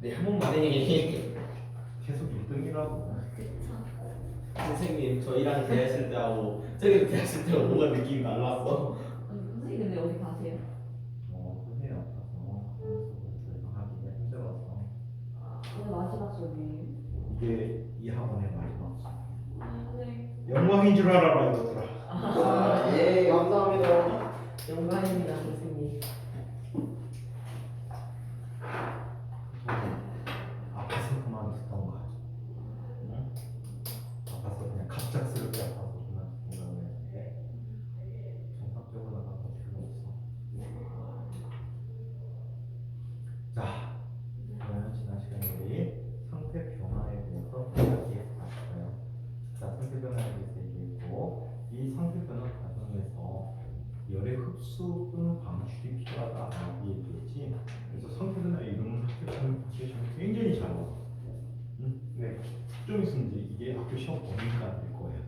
네, 한 번만 해. 계속 1등이라고. 그쵸. 선생님, 저희랑 대했을 때하고 저기도 대했을 때하고 뭔가 느낌이 달랐어. 선생님 근데 어디 가세요? 손이 아파서 수업을 하기가 힘들어서. 오늘 마지막 수업이에요. 이게 이 학원의 마지막 수업. 네. 영광인 줄 알아라 이거더라. 예, 감사합니다. 영광입니다, 선생님. 아파서 그만두던가. 응? 아파서 그냥 갑작스럽게 아파서 그만두던가 그랬는데 정상적으로 나가서 필요 없어. 자, 그러면 지난 시간에 우리 상태 변화에 대해서 이야기해봤어요. 자, 상태 변화에 대해서 얘기했고, 이 상태 변화 과정에서 열의 흡수 또는 방출이 필요하다라고 얘기했지. 그래서 상태 변화의 이름은 학교 시험 굉장히 잘 나와. 네, 좀 있으면 이제 이게 학교 시험 범위가 될 거예요.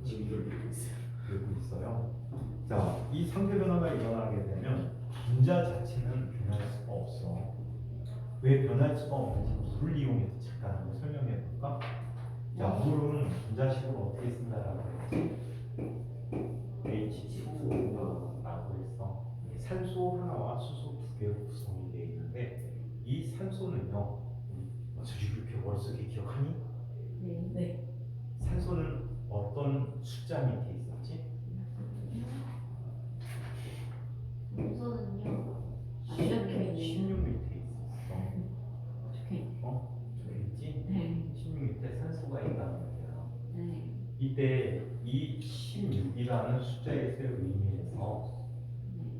지금 이걸 읽고 있어요. 되고 있어요. 자, 이 상태 변화가 일어나게 되면 분자 자체는 변할 수가 없어. 왜 변할 수가 없는지 물을 이용해서 잠깐 한번 설명해 볼까? 자, 물은 분자식으로 어떻게 쓴다라고 했지? H2O라고 해서 산소 하나와 수소 두 개로 구성이 되어 있는데 이 산소는요, 수직표 머릿속에 기억하니? 네. 산소는 어떤 숫자 밑에 있었지? 우선은요. 적혀 있네요. 16 밑에 있었어. 적혀 있네. 적혀있지? 네. 16 밑에 산소가 있다는 거예요. 네. 이때 이 16이라는 숫자에서의 의미에서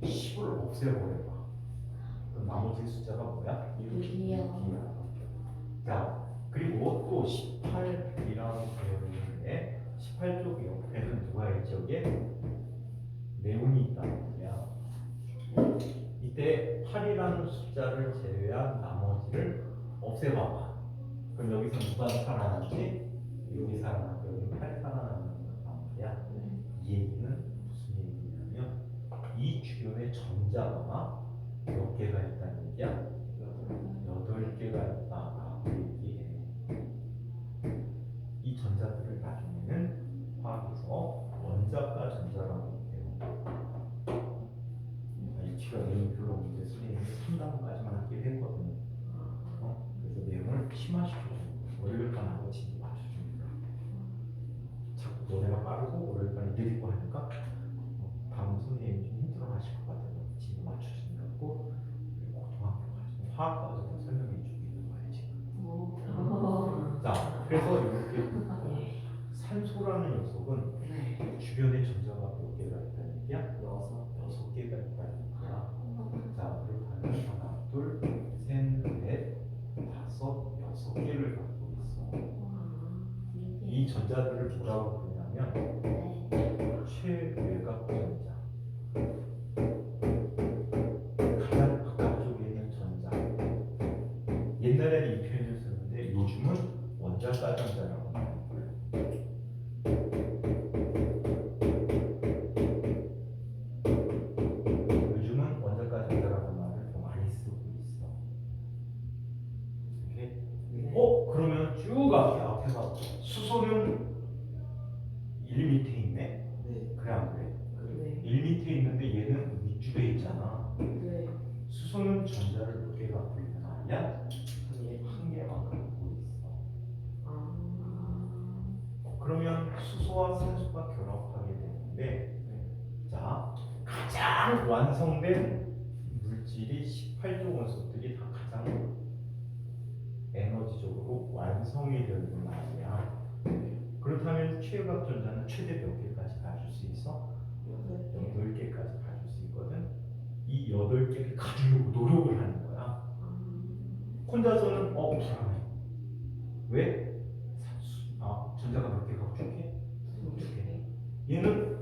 10을 없애버려봐. 그럼 나머지 숫자가 뭐야? 6이요. 자, 그리고 또 18이라는 배열이 있는데 18쪽 옆에는 누가 있지? 여기에 네온이 있다는 거야. 이때 8이라는 숫자를 제외한 나머지를 없애봐봐. 그럼 여기서 누가 살아남지? 여기 살아남고 여기 8이 살아남는 거란 말이야. 이 얘기는 무슨 얘기냐면 이 주변에 전자가 몇 개가 있다는 얘기야? 8개가 있다라고 얘기해. 이 전자들을 나중에는 화학에서 원자가 전자라고 해요. 이 뒤가 내용 별로 문제 선생님이 3단까지만 하기로 했거든요. 그래서 내용을 심화시켜주는 거예요. 월요일반하고 진도 맞춰줍니다. 자꾸 너네가 빠르고 월요일반이 느리고 하니까 다음 선생님이 좀 힘들어하실 것 같아요. 진도 맞춰주는 거 같고 그리고 고등학교 가서 화학 과정을 설명해 주고 있는 거예요 지금. 자, 그래서 이렇게 산소라는 녀석은 주변에 전자가 몇 개가 있다는 얘기야? 6개가 있다는 거야. 자, 그렇다면 하나, 둘, 셋, 넷, 다섯, 6개를 갖고 있어. 이 전자들을 뭐라고 부르냐면 최외곽 전자. 가장 바깥쪽에 있는 전자. 옛날에는 이 표현을 썼는데 요즘은 원자가 전자라고 말해요. 요즘은 원자가 전자라고 말을 더 많이 쓰고 있어. 이렇게. 그러면 쭉 앞에 봐. 수소는 1 밑에 있네. 그래 안 그래? 1 밑에 있는데 얘는 위쪽에 있잖아. 수소는 전자를 몇 개 갖고 있는 아니야? 한 개만 갖고 있어. 그러면 수소와 산소가 결합하게 되는데, 자, 가장 완성된 물질이 18조 원소들이 다 가장 에너지적으로 완성이 되는 말이야. 그렇다면 최외곽 전자는 최대 몇 개까지 가질 수 있어? 8개까지 가질 수 있거든. 이 8개를 가지려고 노력을 하는 거야. 혼자서는 불안해. 왜? 전자가 몇 개가 부족해? 2개. 얘는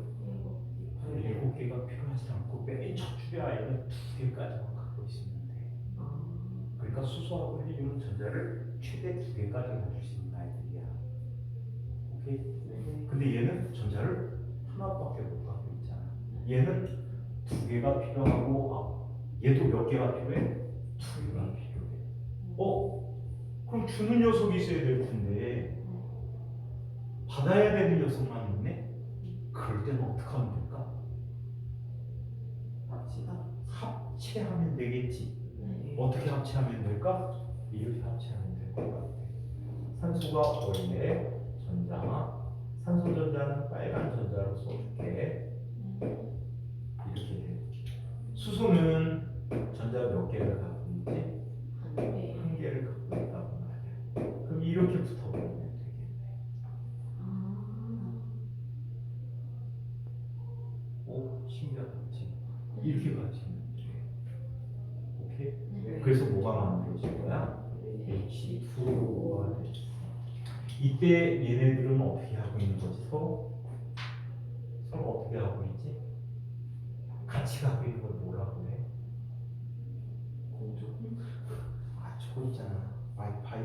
7개가 필요하지 않고 맨 첫 줄의 아이는 2개까지만 갖고 있으면 돼. 그러니까 수소하고 헬륨은 전자를 최대 2개까지 가질 수 있는 아이들이야. 오케이? 근데 얘는 전자를 하나밖에 못 갖고 있잖아. 얘는 2개가 필요하고 얘도 몇 개가 필요해? 2개가 필요해. 그럼 주는 녀석이 있어야 될 텐데 받아야 되는 녀석만 있네? 그럴 때는 어떻게 하면 될까? 합체하면 되겠지. 네. 어떻게 합체하면 될까? 이렇게 합체하면 될 것 같아. 산소가 원래 전자, 산소 전자는 빨간 전자로 써줄게. 이렇게 돼. 수소는 전자 몇 개를 갖고 있지? 한 개를 갖고 있다고 말이야. 그럼 이렇게 붙어버리면 되겠네. 오, 신기하다, 그치? 이렇게 가지면 돼. 오케이? 그래서 뭐가 만들어질 거야? H2O가 돼. 이때 얘네들은 어떻게 하고 있는 거지? 서로 어떻게 하고 있지? 같이 갖고 있는 걸 뭐라고 해? 저거 있잖아. 와이파이?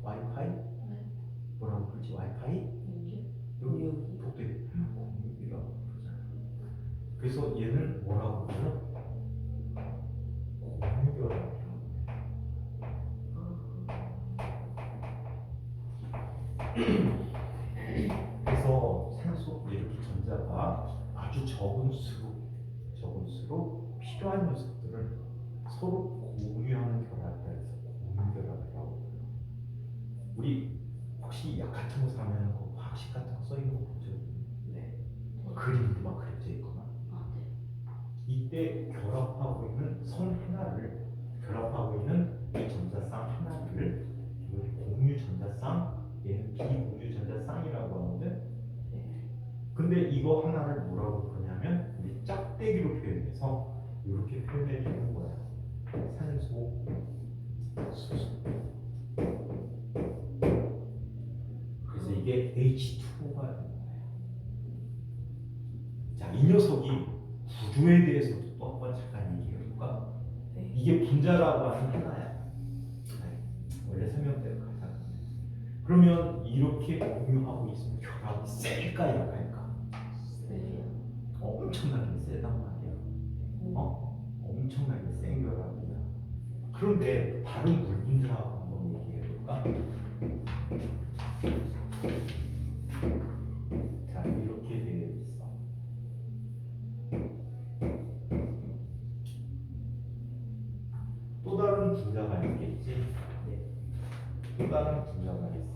와이파이? 뭐라고 그러지? 와이파이? 여기 독대 공유기라고 그러잖아. 그래서 얘는 뭐라고 그러죠? 공유결합이라고. 그래서 산소 이렇게 전자가 아주 적은 수로 필요한 녀석들을 서로 공유하는 결합이라 해서 공유결합이라고. 우리 혹시 약 같은 거 사면 그 화학식 같은 거 써 있는 거 보죠? 그림도 막 그려져 있거나. 이때 결합하고 있는 선 하나를 결합하고 있는 이 전자쌍 하나를 공유 전자쌍, 얘는 비공유 전자쌍이라고 하거든. 근데 이거 하나를 뭐라고 부르냐면 우리 짝대기로 표현해서 이렇게 표현해 주는 거야. 산소, 수소. 그래서 이게 H2O가 되는 거예요. 자, 이 녀석이 구조에 대해서도 또 한번 잠깐 얘기해 볼까? 이게 분자라고 하는 하나야. 원래 설명대로 가자. 그러면 이렇게 공유하고 있으면 결합이 셀까 약할까? 엄청나게 세단 말이야. 엄청나게 센 결합이야. 그런데 다른 물 분자하고 한번 얘기해 볼까? 자, 이렇게 되어 있어. 또 다른 분자가 있겠지? 또 다른 분자가 있어.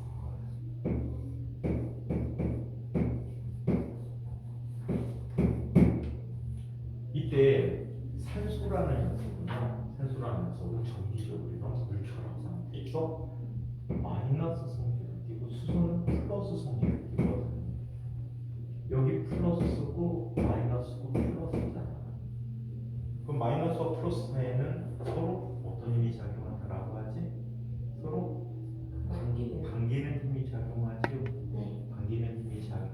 이때 산소라는 녀석은 정기적으로 이런 물결합 상태에서 마이너스 성질을 띠고 수소는 플러스 성질을 띠거든. 여기 플러스고 마이너스고 플러스잖아. 그럼 마이너스와 플러스 사이에는 서로 어떤 힘이 작용한다라고 하지? 서로 당기는 힘이 작용하지. 당기는 힘이 작용.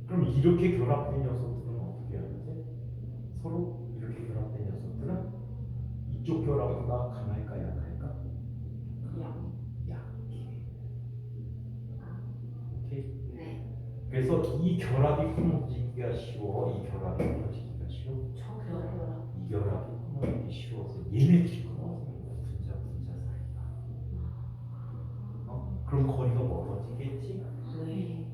그럼 이렇게 결합된 녀석들은 어떻게 하지? 서로 이렇게 결합된 녀석들은 이쪽 결합보다 강할까 약할까? 약해. 오케이? 그래서 이 결합이 끊어지기가 쉬워. 이 결합이 끊어지기가 쉬워. 이 결합이 끊어지기 쉬워서 얘네들이 끊어지는 거야. 분자 사이가. 그럼 거리가 멀어지겠지?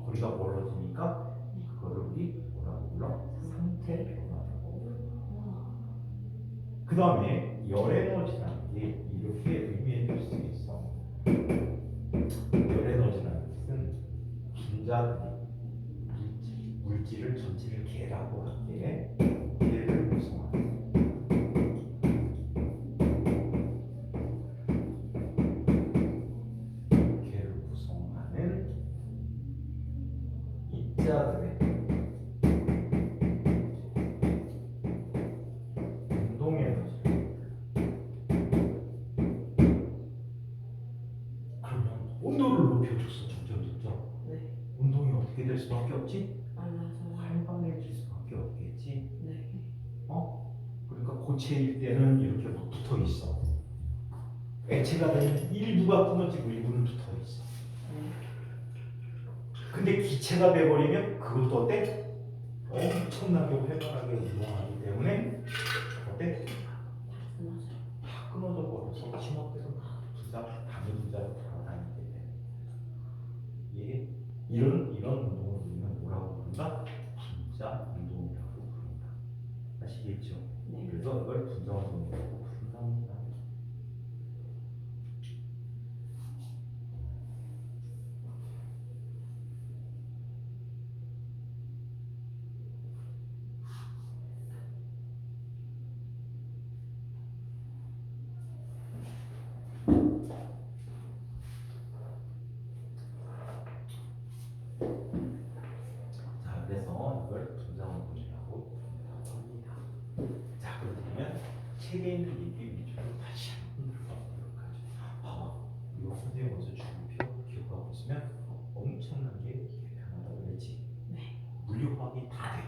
거리가 멀어지니까 그거를 우리 뭐라고 불러? 상태 변화라고 불러. 그 다음에 열 에너지라는 게 이렇게 의미해 줄 수 있어. 열 에너지라는 것은 분자들이 물질을 전체를 개라고 할게. 개를 구성하는 입자들의 운동 에너지. 그러면 온도를 높여줬어. 점점 운동이 어떻게 될 수밖에 없지? 활발해질 수밖에 없겠지. 그러니까 고체일 때는 이렇게 막 붙어 있어. 액체가 되면 일부가 끊어지고 일부는 붙어 있어. 근데 기체가 돼버리면 그것도 어때? 엄청나게 활발하게 운동하기 때문에 그렇죠. 네. 그래서 이걸 분자원동이라고 부른답니다. 자, 그래서 이걸 분자원동이라고 합니다. 자, 그렇다면 책에 있는 얘기 위주로 다시 한번 들어보도록 하죠. 봐봐, 이거 선생님 먼저 주기표 기억하고 있으면 엄청나게 이게 편하다고 그랬지. 네. 물리화학이 다 돼.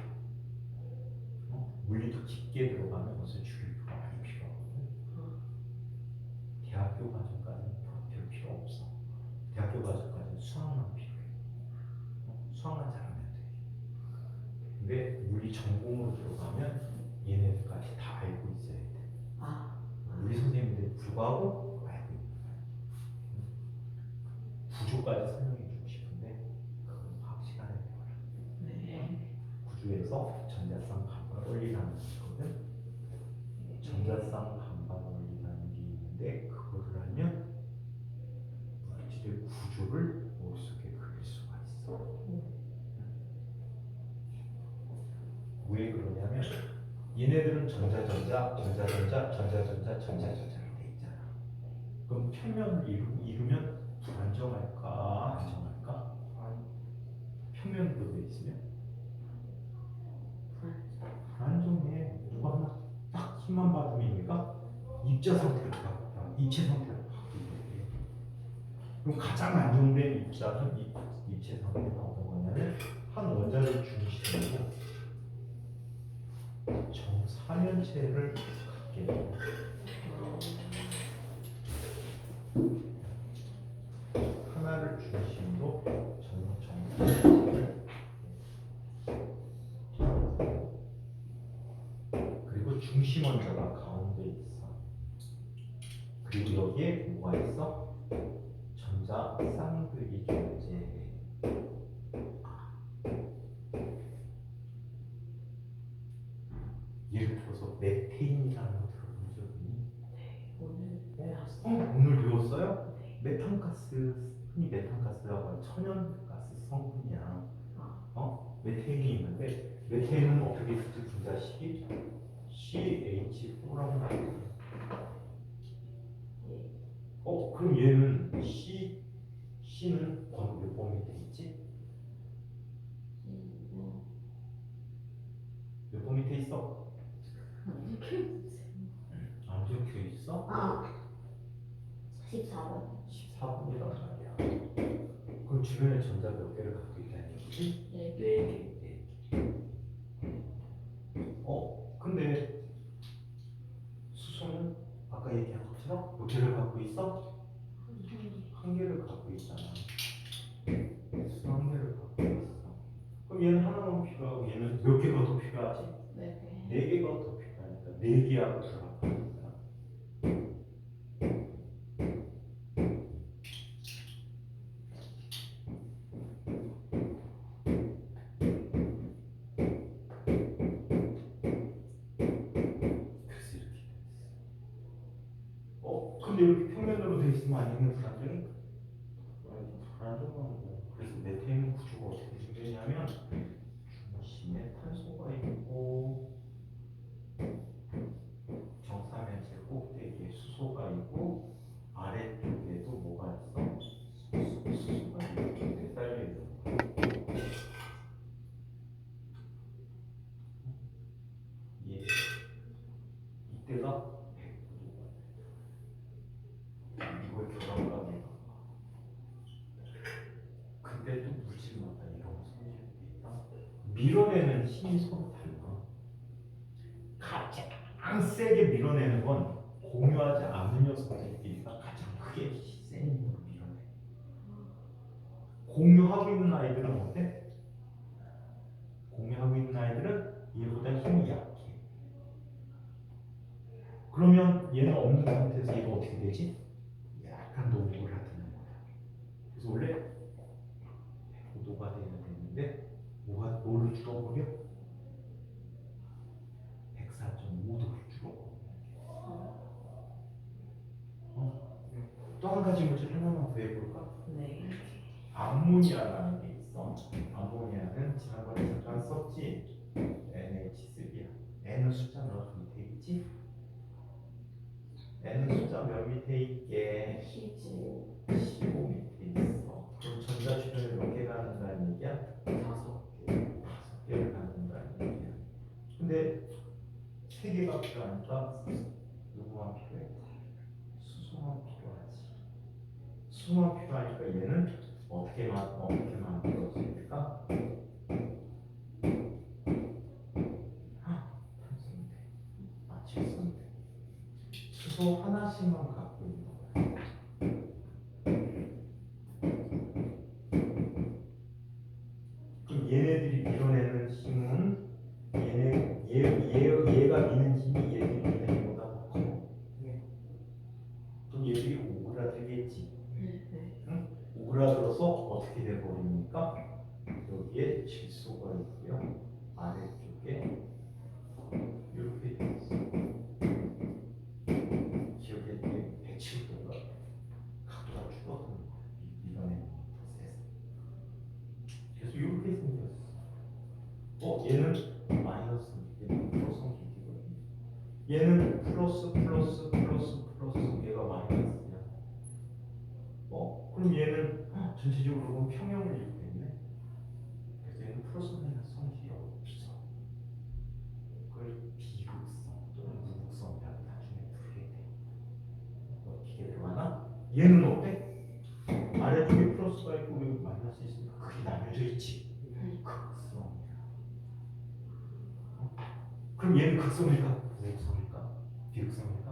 물리도 깊게 들어가면 무슨 주기표가 많이 필요하거든. 대학교 과정까지는 별 필요 없어. 대학교 과정까지는 수학만 필요해. 수학만 잘하면 돼. 근데 물리 전공으로 들어가면 얘네들까지 다 알고 있어야 돼. 아. 우리 선생님들이 불구하고 알고 있는 거야. 구조까지 설명해 주고 싶은데 그건 과학 시간에 배워라. 네. 구조에서 전자쌍 반발 원리라는 게 있거든. 전자쌍 반발 원리라는 게 있는데 그거를 알면 물질의 구조를 머릿속에 그릴 수가 있어. 왜 그러냐면 얘네들은 전자전자로 돼 있잖아. 그럼 평면을 이루면 불안정할까 안정할까? 평면으로 돼 있으면 불안정해. 누가 하나 딱 힘만 받으면 얘가 입자 상태로 바뀌어. 입체 상태로 바뀌게. 그럼 가장 안정된 입자는 입체 상태가 어떤 거냐면 한 원자를 중심으로 정사면체를 갖게 돼요. 하나를 중심으로 정사면체를 그리고 중심 원자가 가운데 있어. 그리고 여기에 뭐가 있어? 전자 쌍극이 존재해. 예를 들어서 메테인이라는 거 들어본 적 있니? 오늘 오늘 배웠어요? 메탄가스, 흔히 메탄가스라고 하는 천연가스 성분이야. 메테인이 있는데 메테인은 어떻게 있을지 분자식이 CH4라고 나와요. 그럼 얘는 C는 번호 몇 번 밑에 있지? 몇 번 밑에 있어? 안 적혀 있어? 14번. 14번이란 말이야. 그럼 주변에 전자 몇 개를 갖고 있다는 얘기지? 네. 4개. 근데 수소는 아까 얘기한 것처럼 몇 개를 갖고 있어? 한 개를 갖고 있잖아. 수소 한 개를 갖고 있어. 그럼 얘는 하나만 필요하고 얘는 몇 개가 더 필요하지? 네 개가 더 필요하니까 4개하고 들어가는 거야. 그래서 이렇게 됐어. 근데 이렇게 평면으로 돼 있으면 안형이 불안정해? 불안정한 거야. 그래서 메테인 구조가 어떻게 생겼냐면 중심에 탄소가 있고 정사면체 꼭대기에 수소가 있고 아래쪽에도 뭐가 있어? 수소가 이렇게 매달려 있는 거야. 이때가 100도가 돼. 이걸 결합을 하게. 근데 또 물질마다 이런 성질이 있다. 밀어내는 힘이 서로 달라. 가장 세게 밀어내는 건 공유하지 않는 녀석들끼리가 가장 크게 센 힘으로 밀어내. 공유하고 있는 아이들은 어때? 공유하고 있는 아이들은 얘보다 힘이 약해. 그러면 얘는 없는 상태에서 얘가 어떻게 되지? 약간 노고를 하는 거야. 그래서 원래 100도가 되면 되는데 뭐를 줄어버려? 104.5 또 한 가지 문제 하나만 더 해볼까? 네. 암모니아라는 게 있어. 암모니아는 지난번에 잠깐 썼지. NH3야. N은 숫자 몇 밑에 있지? N은 숫자 몇 밑에 있게? 15 밑에 있어. 그럼 전자 주변에 몇 개가 는다는 얘기야? 5개를 갖는다는 얘기야. 근데 3개가 필요하니까 누구만 필요해? 수소만 필요하지. 수소만 필요하니까 얘는 어떻게 만들어질까? 맞췄었는데 수소 하나씩만 갖고 있는 거야. 그럼 얘네들이 밀어내는 힘은 얘가 미는 힘이 얘들이 미는 힘보다 더 커. 그럼 얘들이 오그라들겠지. 네. 응? 오그라들어서 어떻게 돼버립니까? 여기에 질소가 있고요. 아래쪽에 이렇게 돼 있어. 기억에 170도가 각도가 줄어드는 거야. 밀어내는 프로세스. 그래서 이렇게 생겼어. 얘는 마이너스, 얘는 플러스 기기거든요. 얘는 플러스, 얘가 마이너스야. 그럼 얘는 전체적으로 보면 평형을 이루고 있네. 그래서 얘는 플러스 마이너스 성질이 없어. 그걸 비극성 또는 무극성이라고 나중에 부르게 돼. 어떻게 들어가나? 얘는 어때? 아래쪽에 플러스가 있고 여기 마이너스 있으니까 그게 나뉘어져 있지. 극성이야. 그럼 얘는 극성일까? 무극성일까? 비극성일까?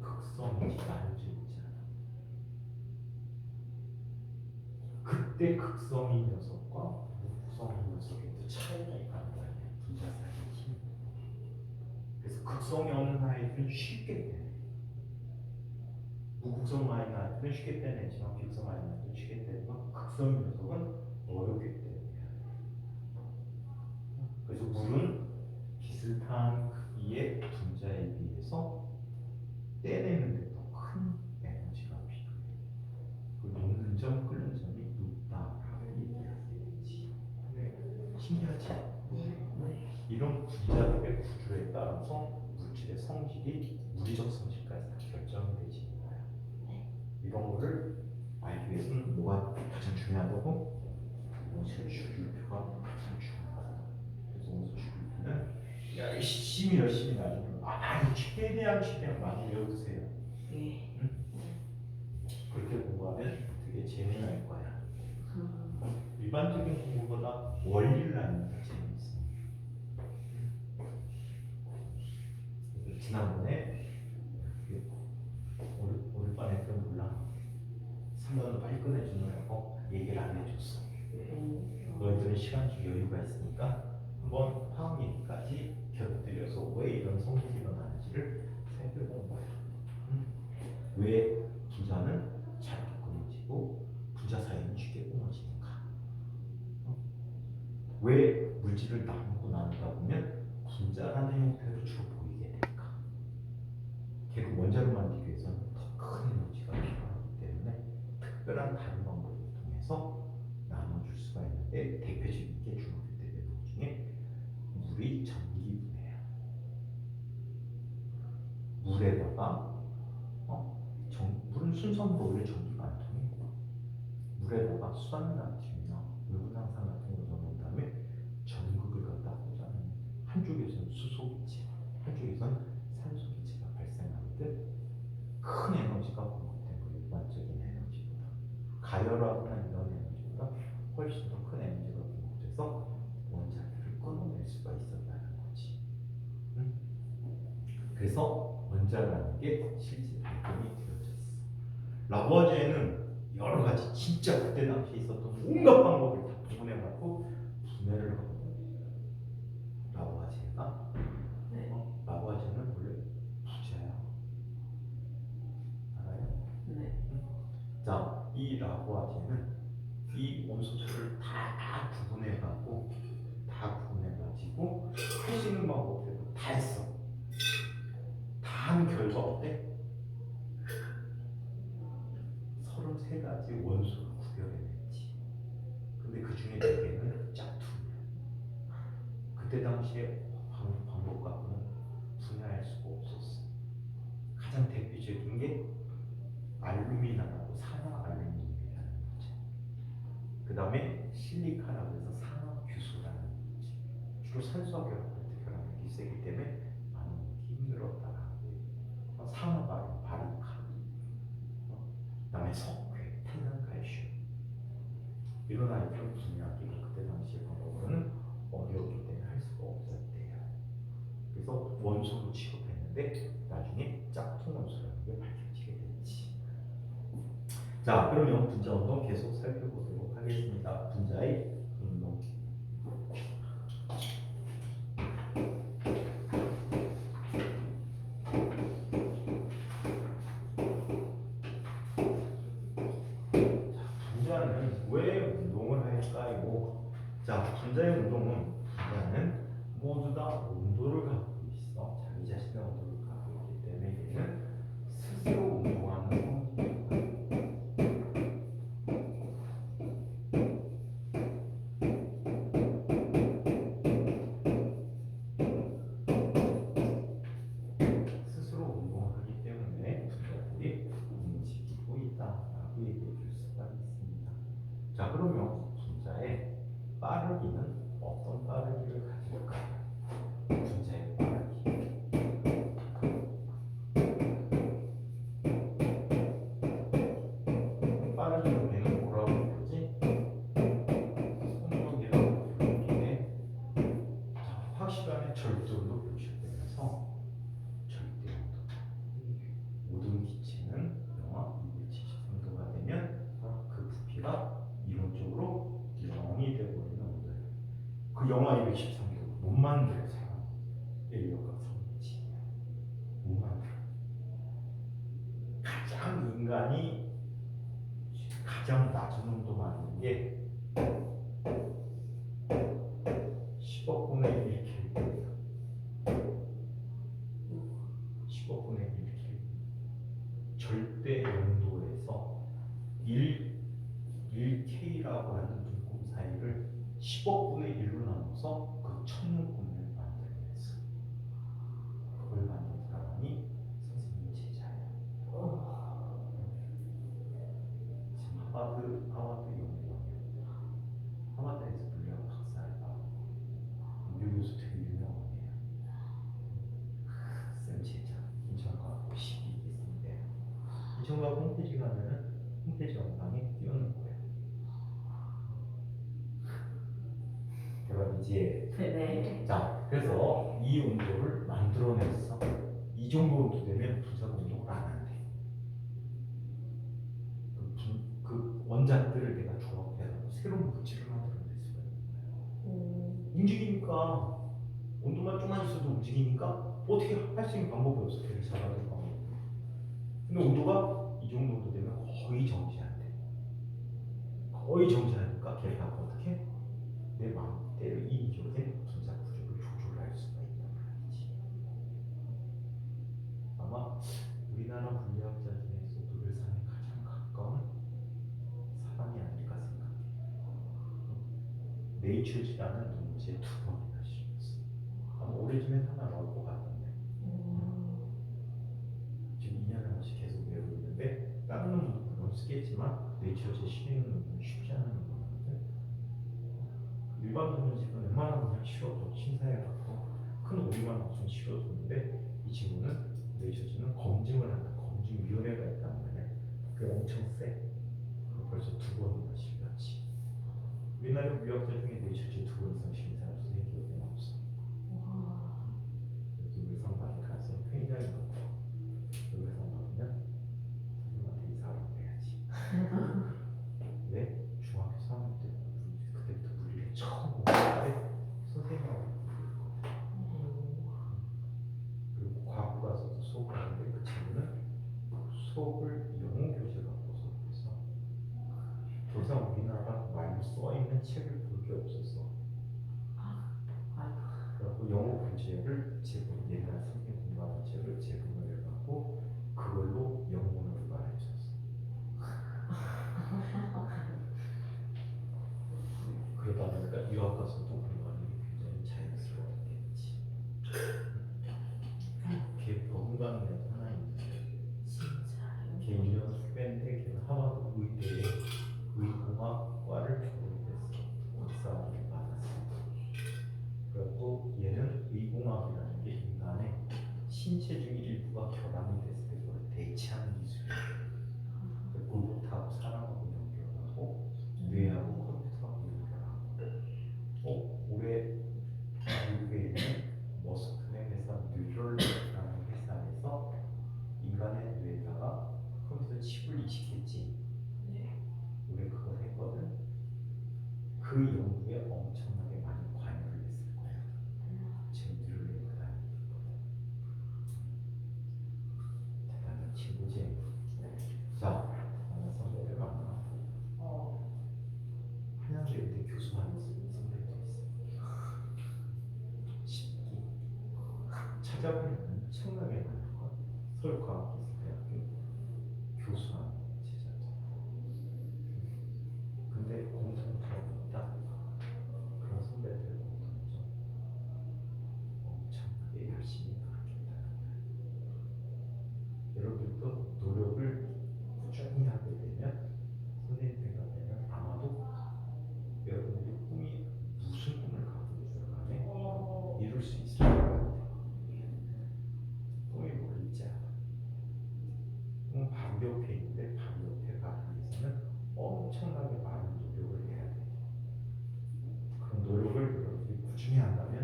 극성이지. 나뉘어져 있지 않아. 그때 극성인 녀석과 무극성인 녀석의 또 차이가 있다는 거야. 분자 사이의 힘. 그래서 극성이 없는 아이들은 쉽게 빼내. 무극성 많은 아이들은 쉽게 빼내지만 비극성 많은 아이들은 쉽게 빼내지만 극성인 녀석은 어렵게 빼내야 돼. 그래서 물은 비슷한 크기의 분자에 비해서 떼내는데 더 큰 에너지가 필요해. 그 녹는 점, 끓는 점이 높다라고 얘기할 수 있지. 신기하지? 이런 분자들의 구조에 따라서 물질의 성질이 물리적 성질까지 다 결정이 되지는 거야. 이런 거를 알기 위해서는 뭐가 가장 중요하다고? 원소의 주기표가 가장 중요하다. 그래서 원소 주기표는 열심히 나중에 많이 최대한 많이 외워두세요. 네. 응? 그렇게 공부하면 되게 재미날 거야. 일반적인 공부보다 원리를 아는 게 재미있어. 지난번에 오늘 반에 좀 몰라. 3번은 빨리 끝내주느라고 얘기를 안 해줬어. 너희들은 시간적 여유가 있으니까 한번 화학 얘기까지 곁들여서 왜 이런 성질이 일어나는지를 살펴본 거야. 왜 분자는 잘 끊어지고 분자 사이는 쉽게 끊어지는가? 왜 물질을 나누고 나누다 보면 분자라는 형태로 주로 보이게 될까? 결국 원자로 만들기 위해서는 더 큰 에너지가 필요하기 때문에 특별한 다른 방법을 통해서 나눠줄 수가 있는데 대표적인 게 중학교 때 배운 것 중에 물이 전기분해야. 물에다가 물은 순서대로 원래 전기가 안 통해. 물에다가 수산나트륨이나 물분황산 같은 걸 넣은 다음에 전극을 갖다 꽂아내면 한쪽에서는 수소기체, 한쪽에서는 산소기체가 발생하는데 큰 에너지가 공급되고 일반적인 에너지보다 가열하거나 이런 에너지보다 훨씬 더 큰 에너지가 공급돼서 원자들을 끊어낼 수가 있었다는 거지. 그래서 원자라는 게 실제 발견이 되어졌어. 라보아제는 여러 가지 진짜 그때 당시에 있었던 온갖 방법을 다 동원해갖고 분해를 하거든. 라보아제가 라보아제는 원래 부자야. 알아요? 네. 자, 이 라보아제는 이 원소들을 다 구분해가지고 할 수 있는 방법대로 다 했어. 다 한 결과 어때? 대표적인 게 알루미나라고 산화알루미늄이라는 문제. 그 다음에 실리카라고 해서 산화규소라는 문제. 주로 산소와 결합력이 세기 때문에 많이 힘들었다. 산화바리, 바리카. 그 다음에 석회, 탄산칼슘. 이런 아이들은 분야기가 그때 당시에 방법으로는 어려웠기 때문에 할 수가 없었대요. 그래서 원소로 취급했는데 나중에 짝퉁 원소라는 게 밝혀지게 됐지. 자, 그러면 분자 운동 계속 살펴보도록 하겠습니다. 분자의 운동. 분자는 왜 운동을 할까요? 자, 분자의 운동은 분자는 모두 다 온도를 갖고 있어. 자기 자신의 온도를 갖고 있기 때문에 얘는 스스로 운동하는 성질이다. 스스로 운동을 하기 때문에 분자들이 움직이고 있다라고 얘기해 줄 수가 있습니다. 자, 그러면 분자의 빠르기는 어떤 빠르기를 가질까요? 분자의 빠르기. 빠르기는 우리는 뭐라고 부르지? 속력이라고 부르는데, 자, 확실하게 절대온도 표시되면서 절대온도. 모든 기체는 영하 273도가 되면 그 부피가 이론적으로 0이 되어버리는 온도예요. 그 영하 213도 못 만들어요. 사람 인류가 성지 못 만들어. 가장 인간이 가장 낮은 온도만 있는 게 10억분의 1 켈빈이에요. 10억분의 1 켈빈. 절대 온도에서 1K라고 하는 눈금 사이를 10억분의 1로 나눠서 그 천문금을 만들어냈어. 그걸 만든 사람이 선생님 제자예요. 지금 하버드 연구원이에요. 하버드에서 물리학 박사를 받고 유 교수 되게 유명해요. 쌤 제자 인천과학고 12기 있는데 인천과학 홈페이지 가면은 홈페이지 영상에 띄우는 거예요. 대박이지? 네. 자, 그래서 이 온도를 만들어냈어. 이 정도 온도 되면 분자가 운동을 안 한대. 그 원자들을 내가 조합해서 새로운 물질을 만들어낼 수가 있는 거예요. 움직이니까 온도만 좀만 있어도 움직이니까 어떻게 할 수 있는 방법이 없어. 되게 잡아낼 방법이. 근데 온도가 이 정도 온도 되면 거의 정지한대. 거의 정지하니까 걔가 어떻게 내 마음대로 인위적인 분자 구조를 조절할 수가 있단 말이지. 아마 우리나라 물리학자 중에서 노벨상에 가장 가까운 사람이 아닐까 생각해요. 네이처지라는 논문지에 2번이나 실렸어. 아마 오래전에 하나 나올 것 같은데. 지금 2년에 한 번씩 계속 외우고 있는데 다른 논문도 물론 쓰겠지만 네이처지에 실리는 논문은 쉽지 않은 논문인데 일반 논문집은 웬만하면 그냥 쉬워도 심사해갖고 큰 오류만 없으면 쉬워졌는데 이 친구는 네이처지는 검증을 한다. 검증위원회가 있단 말이야. 그게 엄청 세. 벌써 2번이나 실렸지. 우리나라 무역자 중에 네이처지 2번 이상 심사할 수 있는 기업이 없어. 노벨상 받을 가능성이 굉장히 높고 노벨상 받으면 선생님한테 이사하라고 해야지. 왜? 중학교 3학년 때 그때부터 물리를 처음 공부할 때 선생님하고 그리고 과학 가서도 수업을 하는데 그 친구는 수업을 영어 교재 갖고 수업해서 더 이상 우리나라 말로 써있는 책을 볼 게 없었어. 그래서 영어 교재를 제공, 옛날 선생님 공부하는 책을 제공을 해갖고 그걸로 영문을 말해줬어. 그러다 보니까 유학 가서도 공부하는 게 굉장히 자연스러웠겠지. 걔 건강이라도 하나 있는데 찾아보면 엄청나게 많은 건 서울과학기술대학교 교수나 제자들. 근데 공통점이 있다. 그런 선배들 공통점 엄청나게 열심히 노력했다. 여러분도 노력을 꾸준히 하게 되면 선생님들과 되면 아마도 여러분들이 꿈이 무슨 꿈을 갖고 있든 간에 이룰 수 있을 것 같아요. 꿈이 뭘지 알아. 꿈은 바로 옆에 있는데 바로 옆에 가기 위해서는 엄청나게 많은 노력을 해야 돼. 그런 노력을 여러분들이 꾸준히 한다면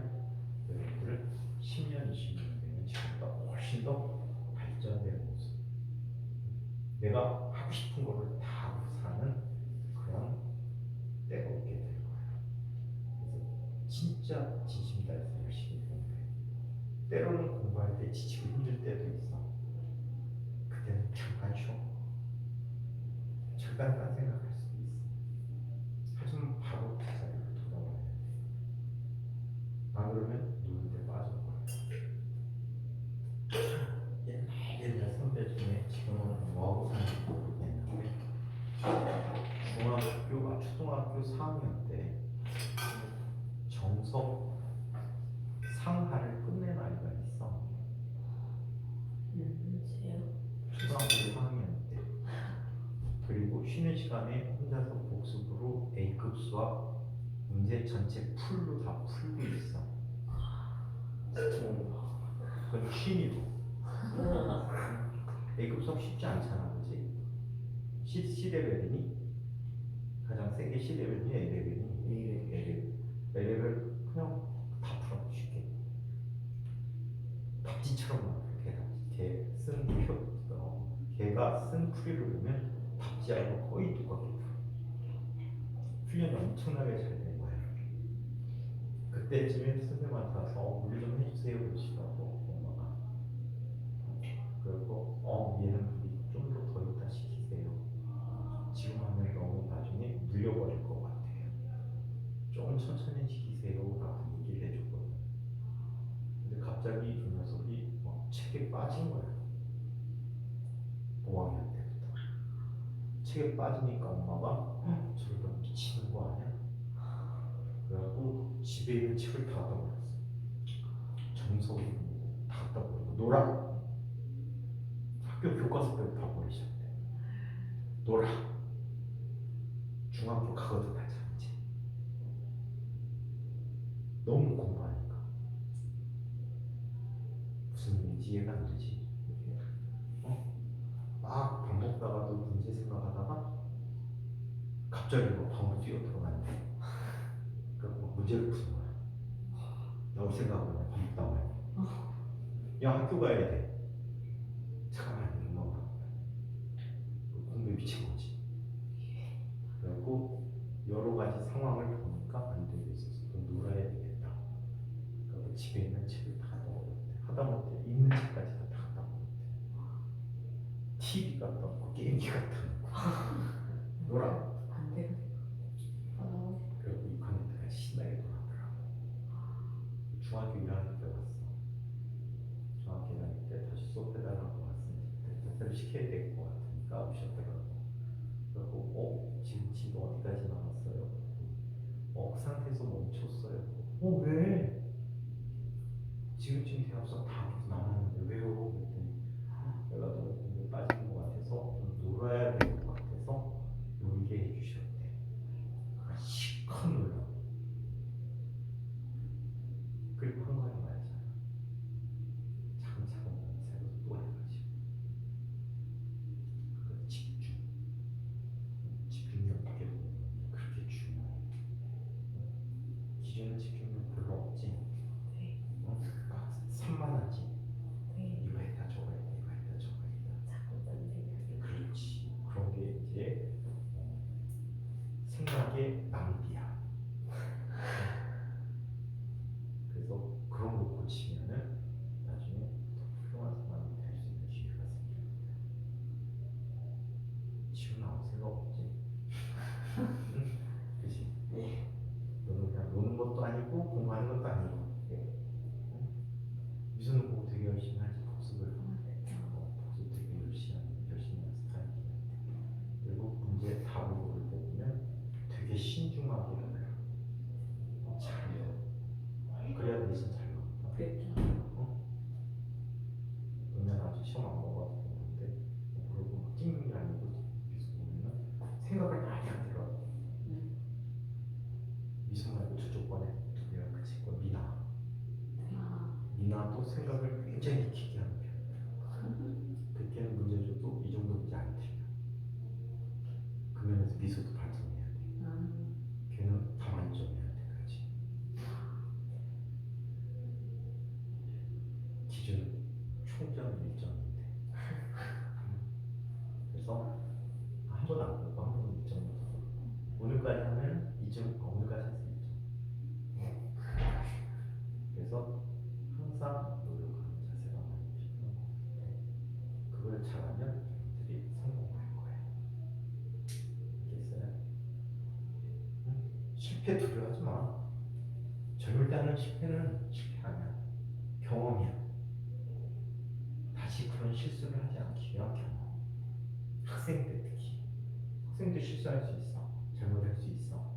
여러분들은 10년, 20년 되면 지금보다 훨씬 더 발전된 모습. 내가 하고 싶은 거를 다 하고 사는 그런 때가 오게 될 거예요. 그래서 진짜 진심 다해서 열심히 공부해. 때로는 공부할 때 지치고 힘들 때도 있어. 그때는 잠깐 쉬어. 잠깐 딴 생각할 수도 있어. 하지만 바로 그 자리로 돌아와야 돼. 안 그러면 노는데 빠질 거야. 옛날 선배 중에 지금은 뭐하고 사는지 모르겠는데 초등학교 4학년 때 정석 상하를 끝낸 아이가 있어. 누구세요? 초등학교 4학년 때. 그리고 쉬는 시간에 혼자서 복습으로 A급 수학 문제 전체 풀로 다 풀고 있어. 그건 취미로. A급 수학 쉽지 않잖아, 그지? C레벨이니? 가장 세게 C레벨이니 A레벨이니? A레벨 그냥 다 풀어 쉽게. 답지처럼 걔쓴 걔가 쓴 풀이를 보면 답지하고 거의 똑같게 풀어. 훈련이 엄청나게 잘 된 거야. 그때쯤에 선생님한테 와서 물리 좀 해주세요 그러시더라고 엄마가. 그리고 얘는 물리 좀 더 이따 시키세요. 지금 하면 너무 나중에 물려버릴 것 같아요. 조금 천천히 시키세요 라고 얘기를 해줬거든. 근데 갑자기 이 녀석이 책에 빠진 거야. 5학년 때부터. 책에 빠지니까 엄마가 저러다 미치는 거 아니야? 그래갖고 집에 있는 책을 다 갖다 버렸어. 정석이 다 갖다 버리고 놀아. 학교 교과서까지 다 버리셨대. 놀아. 중학교 가거든 가자 이제. 너무 공부하니까 무슨 일인지 이해가 안 되지. 막 밥 먹다가도 문제 생각하다가 갑자기 방으로 뛰어 들어가는데 그러니까 문제를 푸는 거야. 나올 생각하고 밥 먹다가 야 학교 가야 돼. 잠깐만 이러면 공부에 미친 거지. 그리고 여러 가지 상황을 보니까 안 되겠어서 놀아야 되겠다. 그리고 집에 있는 책을 다 넣어버렸대. 하다못해 있는 책까지 다 갖다 버렸대. TV 갖다 놓고 게임기 갖다 놓고 놀아. 안 돼요. 그리고 6학년 때가 신나게 놀았더라고. 중학교 1학년 때 왔어. 중학교 1학년 때 다시 수업해달라고 왔으니까 대표를 시켜야 될 것 같으니까 오셨더라고. 그리고 지금 어디까지 나왔어요? 그 상태에서 멈췄어요. 왜? 지금쯤 대학생 다 남았는데 왜요? 그랬더니 내가 너무 공부에 빠진 것 같아서 좀 놀아야 될 것 같아서 놀게 해주셨대. 실컷 놀라. 그리고 한 거야 말이야. 차근차근 새로 또 해가지고. 그 집중력 그렇게 중요해. 기존에 집중력 별로 없지. 산만하지. 집중을 굉장히 깊게 하는 편. 그때는 문제 줘도 이 정도 문제 안 틀려. 그 면에서 미소도 발전해야 돼. 걔는 다 만점해야 돼. 그렇지. 기준 총점 1점인데. 그래서 한 번 안 보고 한 번 2점. 오늘까지 하면 2점, 오늘까지 했을 2점. 그래서 항상 노력하는 자세가 많이 필요한 건데 그걸 잘하면 여러분들이 성공할 거예요. 알겠어요? 실패 두려워하지 마. 젊을 때 하는 실패는 실패 아니야. 경험이야. 다시 그런 실수를 하지 않기 위한 경험. 학생 때 특히. 학생 때 실수할 수 있어. 잘못할 수 있어.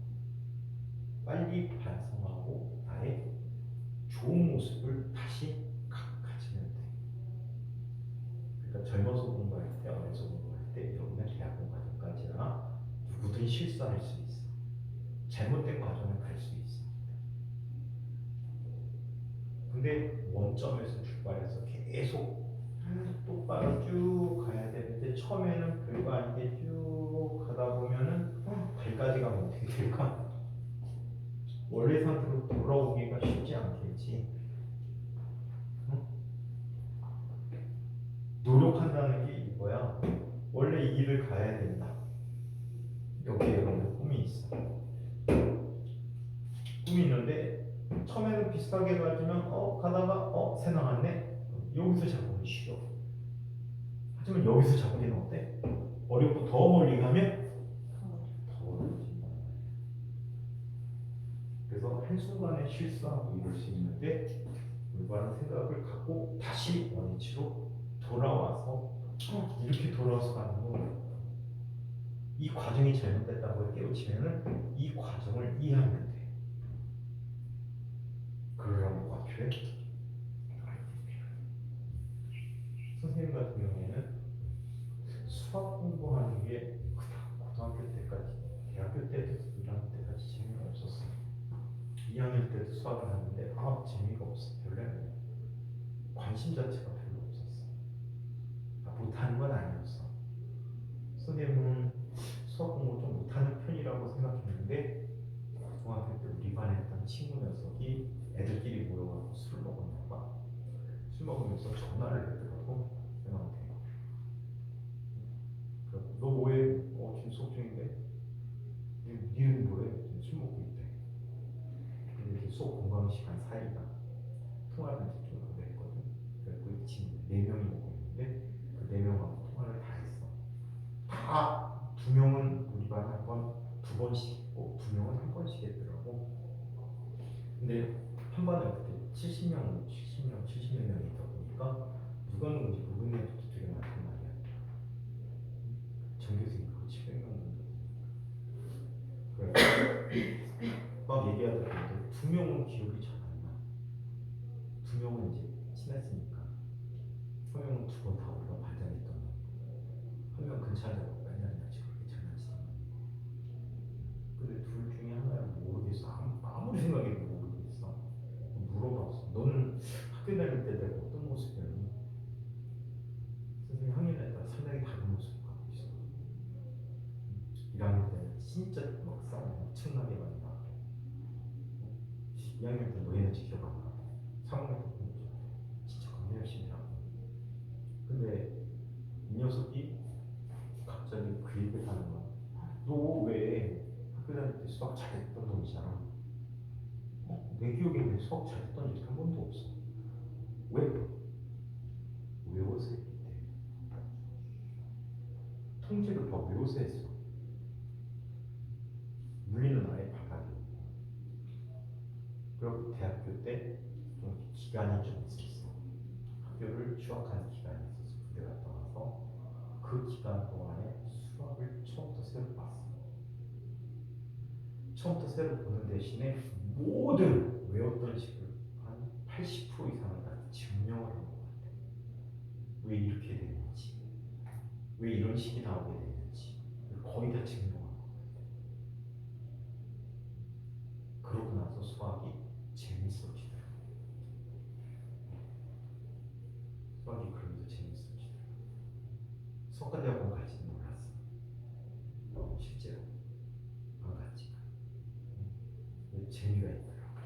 빨리 반성하고 나의 좋은 모습을 다시 가지면 돼. 그러니까 젊어서 공부할 때, 어려서 공부할 때, 여러분의 대학원 과정까지나 누구든 실수할 수 있어. 잘못된 과정을 갈 수 있어. 근데 원점에서 출발해서 계속 똑바로 쭉 가야 되는데 처음에는 별거 아닌데 쭉 가다 보면은 발까지 가면 어떻게 될까? 원래 상태로 돌아오기가 쉽지 않겠지. 응? 노력한다는 게 이거야. 원래 이 길을 가야 된다. 여기에 여러분 꿈이 있어. 꿈이 있는데 처음에는 비슷하게 가지만 가다가 새 나갔네. 여기서 잡으면 쉬워. 하지만 여기서 잡으면 어때? 어렵고 더 멀리 가면 더 어려워진다. 그래서 한순간에 실수하고 이럴 수 있는데 올바른 생각을 갖고 다시 원위치로 돌아와서 이렇게 돌아와서 가는 거. 이 과정이 잘못됐다고 깨우치면은 이 과정을 이해하면 돼. 그러려면 뭐가 필요해? 선생님 같은 경우에는 수학 공부하는 게 고등학교 때까지, 대학교 때도 1학년 때까지 재미가 없었어. 2학년 때도 수학을 하는데 재미가 없어. 별로야. 관심 자체가 별로 없었어. 못하는 건 아니었어. 선생님은 수학 공부 좀 못하는 편이라고 생각했는데 고등학교 때 우리 반에 했던 친구 녀석이 애들끼리 모여가지고 술 먹었나 봐. 술 먹으면서 전화를 했더라고. 형한테. 너 뭐해? 지금 수업 중인데. 니는 뭐해? 술 먹고 있대. 근데 이렇게 수업 공강 시간 사이가 통화를 이제 좀 오래 했거든. 그래서 그 친구 4명이 먹고 있는데 그 4명하고 통화를 다 했어. 다 2명은 우리 반에 한 번, 2번씩 했고 2명은 한 번씩 했더라고. 근데 한 반에 그때 70명, 70몇 명이 있다 보니까 누가 누군지 모르는 애들도 되게 많단 말이야. 전교생이 그거 700명 정도. 그래서 막 얘기하다 보는데 2명은 기억이 잘 안 나. 2명은 이제 친했으니까. 1명은 2번 다 우리가 발전했던 거. 1명 근처하자고 빨리 아직 그렇게 장난치던 거. 근데 둘 중에 하나는 모르겠어. 아무리 생각해도 모르겠어. 물어봤어. 너는 학교 다닐 때 내가 어떤 모습이었니? 선생님 학년에 따라 상당히 다른 모습을 갖고 있어. 1학년 때는 진짜 막 싸움 엄청나게 많이 나. 2학년 때 너희는 지켜봐. 3학년 때 진짜 겁나 열심히 하고. 근데 이 녀석이 갑자기 그 얘기를 하는 거야. 너 왜 학교 다닐 때 수학 잘했던 놈이잖아. 내 기억에는 수학 잘했던 적 한 번도 없어. 왜? 외워서 했기 때문에. 통째로 다 외워서 했어. 물리는 아예 바닥이고. 그리고 대학교 때 좀 기간이 좀 있었어. 학교를 휴학한 기간이 있어서 군대 갔다 와서 그 기간 동안에 수학을 처음부터 새로 봤어. 처음부터 새로 보는 대신에 모든 외웠던 식을 한 80% 이상을 다 증명을 한 것 같아. 왜 이렇게 되는지, 왜 이런 식이 나오게 되는지 거의 다 증명한 것 같아. 그러고 나서 수학이 재밌어지더라고. 수학이 그래도 재밌었지. 석가대학원 갈지는 몰랐어. 실제로 안 갔지만 재미가 있더라고.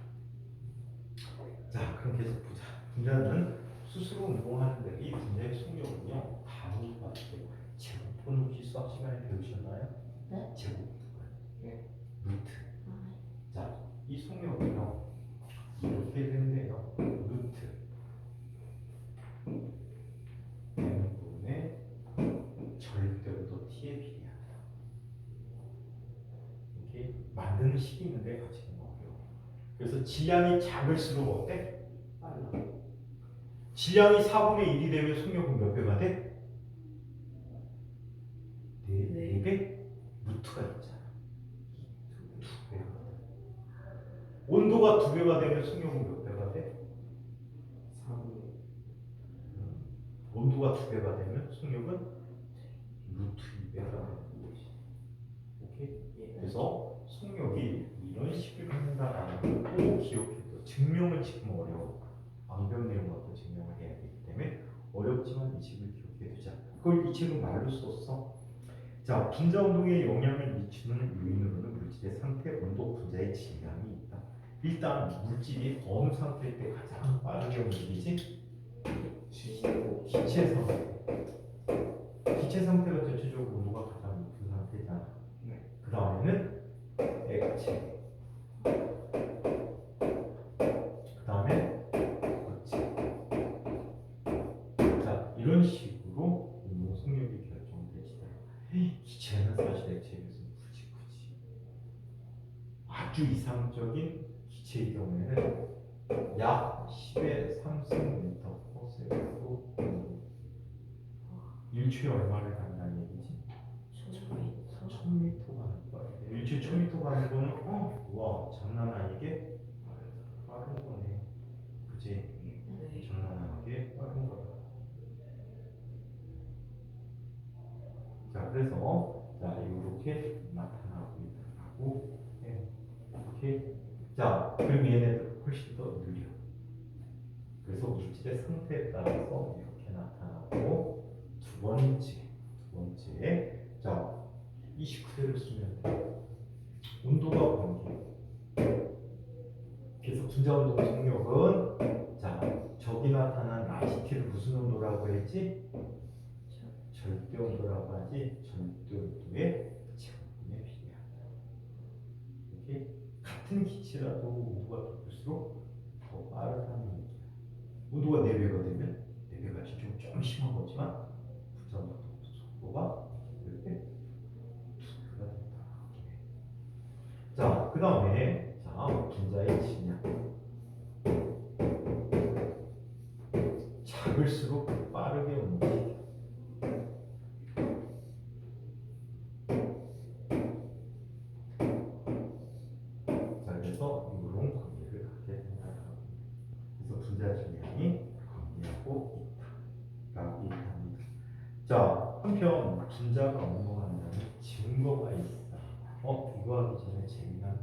자, 그럼 계속 보자. 분자는 스스로 운동하는데 이 분자의 속력은요 다음과 같아요. 제곱분 혹시 수학 시간에 배우셨나요? 네. 제곱 네. 루트. 아, 자, 이 속력은요 이렇게 된대요. 루트 n분의 절대로 t에 비례하다. 이렇게 만드는 식이 있는데 같이 넣어요. 그래서 질량이 작을수록 어때? 빨라. 질량이 4분의 1이 되면 속력은 몇 배가 돼? 네 배? 루트가 있잖아. 2배가. 온도가 2배가 되면 속력은 몇 배가 돼? 4분의 온도가 2배가 되면 속력은 루트 2배가 되는 거지. 오케이? 그래서 속력이 이런 식을 갖는다라는 걸 꼭 기억해둬. 증명은 지금 어려워. 방변 내용 갖고 증명을 해야 되기 때문에 어렵지만 이 식을 기억해두자. 그걸 이 책은 말로 썼어. 자, 분자 운동에 영향을 미치는 요인으로는 물질의 상태, 온도, 분자의 질량이 있다. 일단 물질이 어느 상태일 때 가장 빠르게 움직이지? 기체 상태. 기체 상태가 전체적으로 온도가 가장 높은 상태잖아. 네. 그 다음에는 액체. 그 다음에 고체. 자, 이런 식으로 운동 속력이 결정되지다. 기체는 사실 액체에 비해서 굳이 아주 이상적인 기체의 경우에는 약 10의 3승 m/s 1초에 얼마를 간다는 얘기지? 1000m 가는 거야. 1초에 1000m 가는 거는 와 장난 아니게 빠른 거네. 그치? 네. 장난 아니게 빠른 거다. 자, 그래서 자 이렇게 나타나고 있다고 해요. 이렇게. 자, 그럼 얘네들 훨씬 더 느려. 그래서 물질의 상태에 따라서 이렇게 나타나고 두 번째 자, 이 식 그대로 쓰면 돼. 온도가 관계. 그래서 분자 운동 속력은 자, 저기 나타난 RCT를 무슨 온도라고 했지? 절대 온도라고 하지. 절대 온도의 제곱분에 비례한다. 이렇게 같은 기체라도 온도가 높을수록 더 빠르다는 얘기야. 온도가 4배가 되면 4배가 좀 심한 거지만 분자 운동 속도가 이렇게 2배가 된다. 자, 그 다음에 자, 분자의 질량. 작을수록 빠르게 움직여. 자, 그래서 이런 관계를 갖게 된다. 그래서 분자 질량이 관계하고 있다라고 얘기합니다. 자, 한편 분자가 운동한다는 증거가 있어. 이거 하기 전에 재미난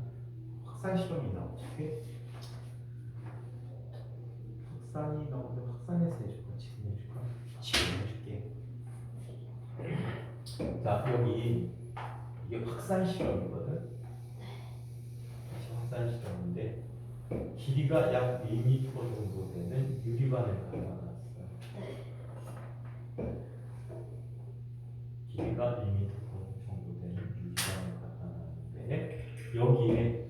확산 실험이 나오지. 확산이 나오는데 확산해서 해줄까? 지금 해줄까? 지금 해줄게. 자, 여기 이게 확산 실험이거든. 확산 실험인데 길이가 약 2m 정도 되는 유리관을 갖다 놨어요. 길이가 2m 정도 되는 유리관을 갖다 놨는데 여기에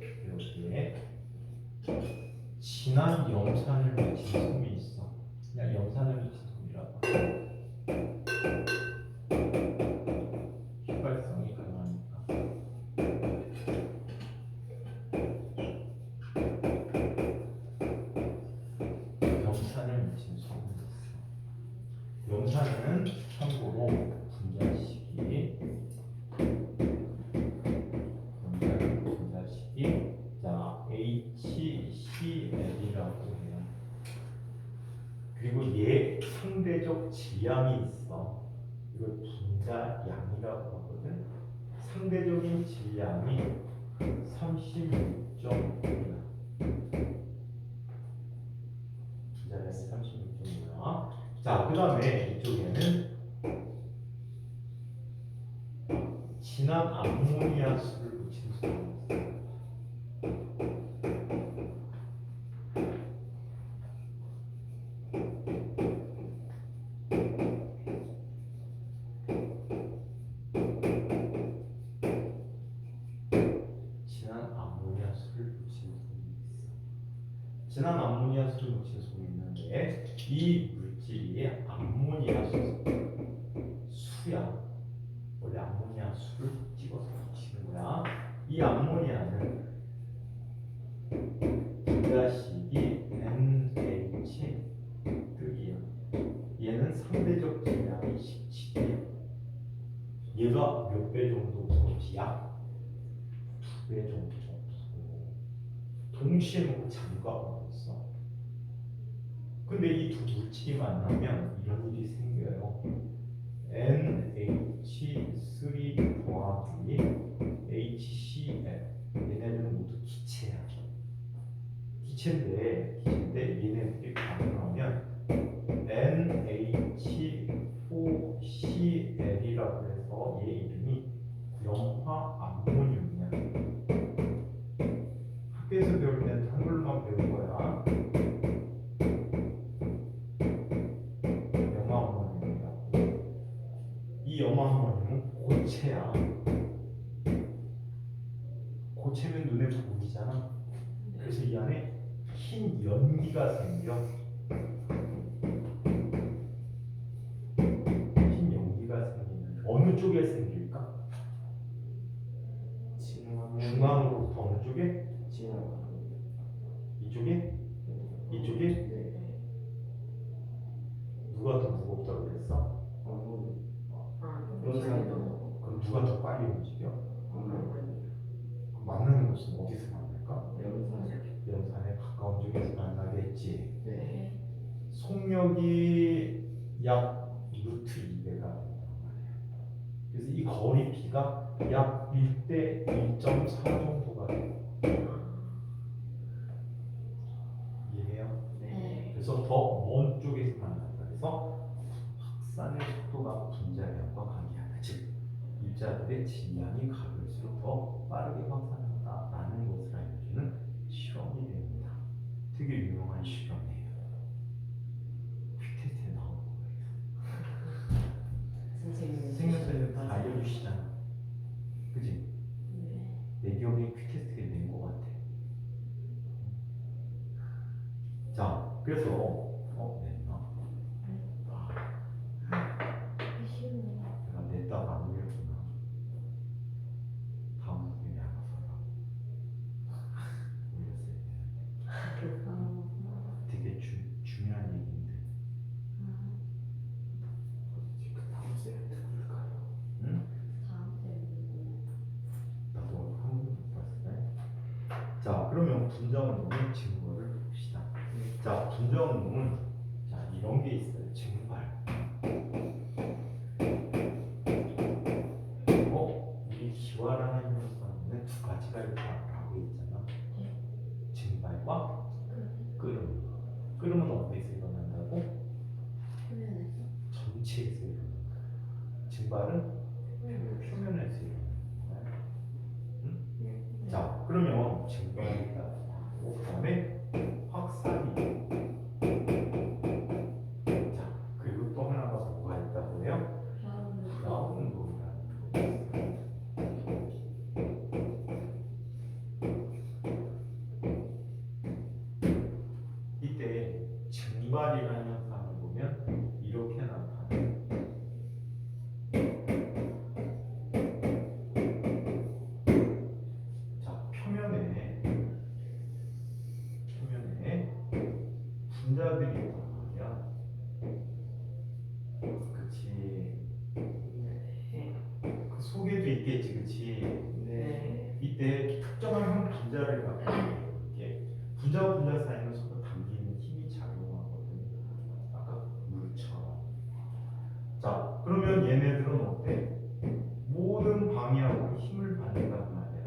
진한 염산을 묻힌 솜이 있어. 그냥 염산을 묻힌 솜이라고. 휘발성이 강하니까. 염산을 묻힌 솜이 있어. 염산은 참고로 분자식이 자 HCl이라고 해요. 그리고 얘 상대적 질량이 있어. 이걸 분자량이라고 하거든. 상대적인 질량이 36.5야. 분자량이 36.5야. 자, 그 다음에 이쪽에는 진한 암모니아 수를 묻힌 소금이 있어요. 진한 암모니아 수를 묻힌 소금이 있어. 진한 암모니아 수를 묻힌 소금이 있는데 이 물질이 암모니아 수야. 원래 암모니아 수를 찍어서 묻히는 거야. 이 암모니아는 기가식이 NH 뜨기야. 얘는 상대적 질량이 17이야. 얘가 몇 배 정도 없이야? 2배 정도 없어. 동시에 놓고 잠가버렸어. 근데 이 두 물질이 만나면 이런 일이 생겨요. NH3 더하기 HCl. 얘네들은 모두 기체야. 기체인데 얘네들이 반응하면 NH4Cl이라고 해서 얘 이름이 염화 암모늄이야. 학교에서 배울 때는 한글로만 배운 거야. 염화 암모늄이라고. 이 염화 암모늄은 고체야. 고체면 눈에 보이잖아. 그래서 이 안에 흰 연기가 생겨. 흰 연기가 생기는 어느 쪽에 생길까? 중앙으로부터 어느 쪽에? 이쪽에? 이쪽에? 누가 더 무겁다고 그랬어? 그럼 누가 더 빨리 움직여? 만나는 곳은 어디서 만날까? 연산에 가까운 쪽에서 만나겠지. 네. 속력이 약 루트 2배가 된단 말이야. 그래서 이 거리 B가 약 1대 1.4 정도가 돼. 이해해요? 네. 그래서 더 먼 쪽에서 만난다. 그래서 확산의 속도가 분자량과 관계하다. 즉 입자들의 질량이 가볼수록 더 빠르게 확산한다라는 것을 알려주는 실험이 됩니다. 되게 유명한 실험이에요. 퀵테스트에 나오는 거예요. 선생님 생명사를 다 알려주시잖아. 그지? 내 기억에 퀵테스트가 낸 것 같아. 자, 그래서 냈나? 내가 냈다가 안 올렸구나. 다음 선생님이 알아서 올렸어요. 되게 중요한 얘기인데. 응? 나도 한 번도 못 봤어. 자, 그러면 분자운동의 증거를 봅시다. 자, 분자운동은 자 이런 게 있어요. 증발. 우리 기화라는 현상은 두 가지가 있다라고 했잖아. 증발과 끓음. 끓음은 어디서 일어난다고? 전체에서 일어난다. 증발은 표면에서 일어난다. 응? 자, 그러면 증발이 있다고 그 다음에 확산이. 자, 그리고 또 하나가 뭐가 있다고 해요? 라운동이라는 거. 이때 증발이라는 현상을 보면 이렇게 나타나요. 자, 표면에 분자들이 있단 말이야. 그치. 그 속에도 있겠지, 그치. 이때 특정한 형 분자를 갖고 이게 분자와 분자 사이는 서로 당기는 힘이 작용하거든. 아까 물처럼. 자, 그러면 얘네들은 어때? 모든 방향으로 힘을 받는단 말이야.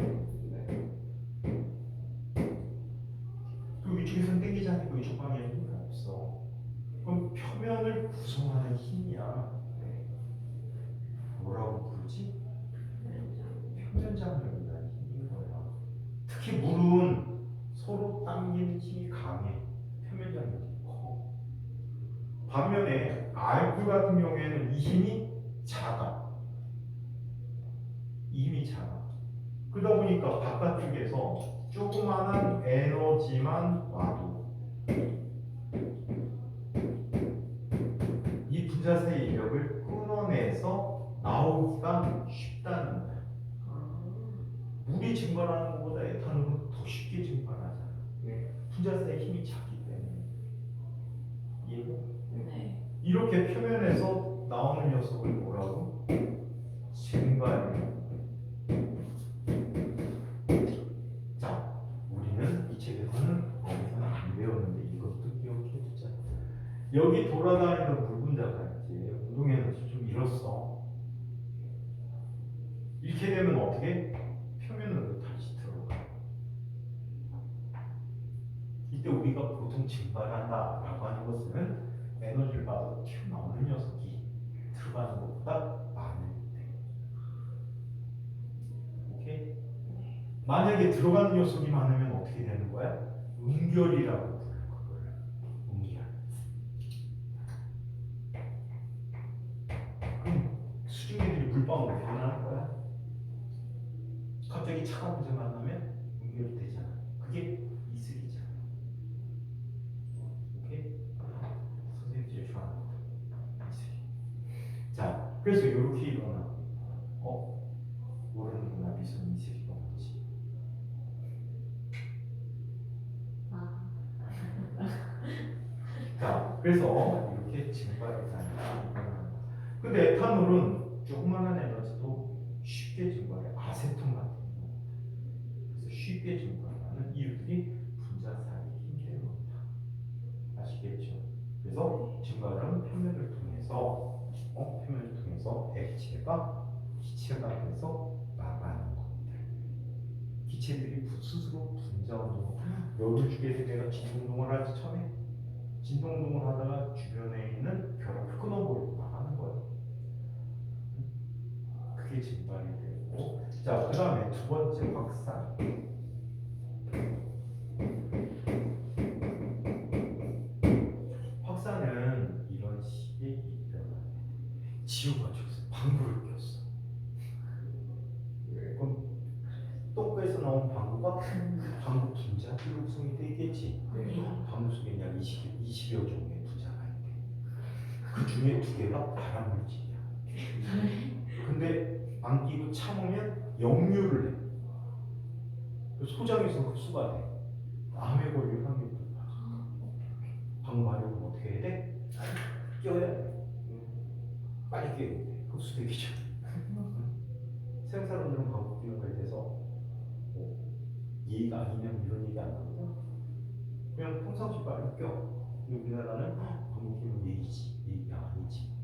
또 이쪽에서는 땡기지 않고 이쪽 방향에 힘이 없어. 그럼 표면을 표면을 구성하는 힘이야. 뭐라고 부르지? 표면장력이라는 힘인 거야. 특히 물은 서로 당기는 힘이 강해. 표면장력이 커. 반면에 알굴 같은 경우에는 이 힘이 작아. 이 힘이 작아. 그러다 보니까 바깥쪽에서 조그마한 에너지만 와도 이 분자체의 인력을 끊어내서 나오기가 쉽다는 거야. 물이 증발하는 것보다 에탄올은 더 쉽게 증발하잖아. 분자체의 힘이 작기 때문에. 이해돼? 네. 이렇게 표면에서 나오는 녀석을 뭐라고? 증발. 자, 우리는 이 책에서는 여기서는 안 배웠는데 이것도 기억해 두자. 여기 돌아다니는 물 분자가 있지. 운동 에너지 좀 잃었어. 이렇게 되면 어떻게? 표면으로 다시 들어가. 이때 우리가 보통 증발한다라고 하는 것은 에너지를 받아 튀어나오는 녀석이 들어가는 것보다 많을 때. 오케이? 만약에 들어가는 녀석이 많으면 어떻게 되는 거야? 응결이라고 부르는 거를. 응결. 그럼 수증기들이 물방울로 변하는 거야. 갑자기 차가운 물을 만나면 응결이 되잖아. 그게 이슬이잖아. 오케이? 선생님 제일 좋아하는 거. 이슬이. 자, 그래서 이렇게 일어나. 모르는구나. 미선 이슬이가 뭔지. 자, 그래서 이렇게 증발이 일어난다. 근데 에탄올은 조그마한 에너지도 쉽게 증발해. 아세톤 같은 경우. 그래서 쉽게 증발하는 이유들이 분자 사이의 힘 때문이다. 아시겠죠? 그래서 증발은 표면을 통해서 액체가 기체가 돼서 나가는 것들. 기체들이 스스로 분자 운동, 열을 주게 되면 진동운동을 하지 처음에. 진동운동을 하다가 주변에 있는 결합을 끊어버리고 나가는 거예요. 그게 증발이 되고. 자, 그 다음에 두 번째 확산. 확산은 이런 식의 일어나. 지우가 줬어. 방구를 꼈어. 그럼 똥꼬에서 나온 방구가 방구 분자로 구성이 되겠지. 방구 속에 약 20여 종의 분자가 있대. 그 중에 2개가 발암물질이야. 근데 안 끼고 참으면 역류를 해. 소장에서 흡수가 돼. 암에 걸릴 확률이 높아져. 방구하려면 어떻게 해야 돼? 껴야 돼. 빨리 껴야 돼. 흡수되기 전에. 세상 사람들은 방구 끼는 거에 대해서 예의가 아니면 이런 얘기 안 하거든. 그냥 평상시 빨리 껴. 근데 우리나라는 방구 끼면 예의지. 예의가 아니지.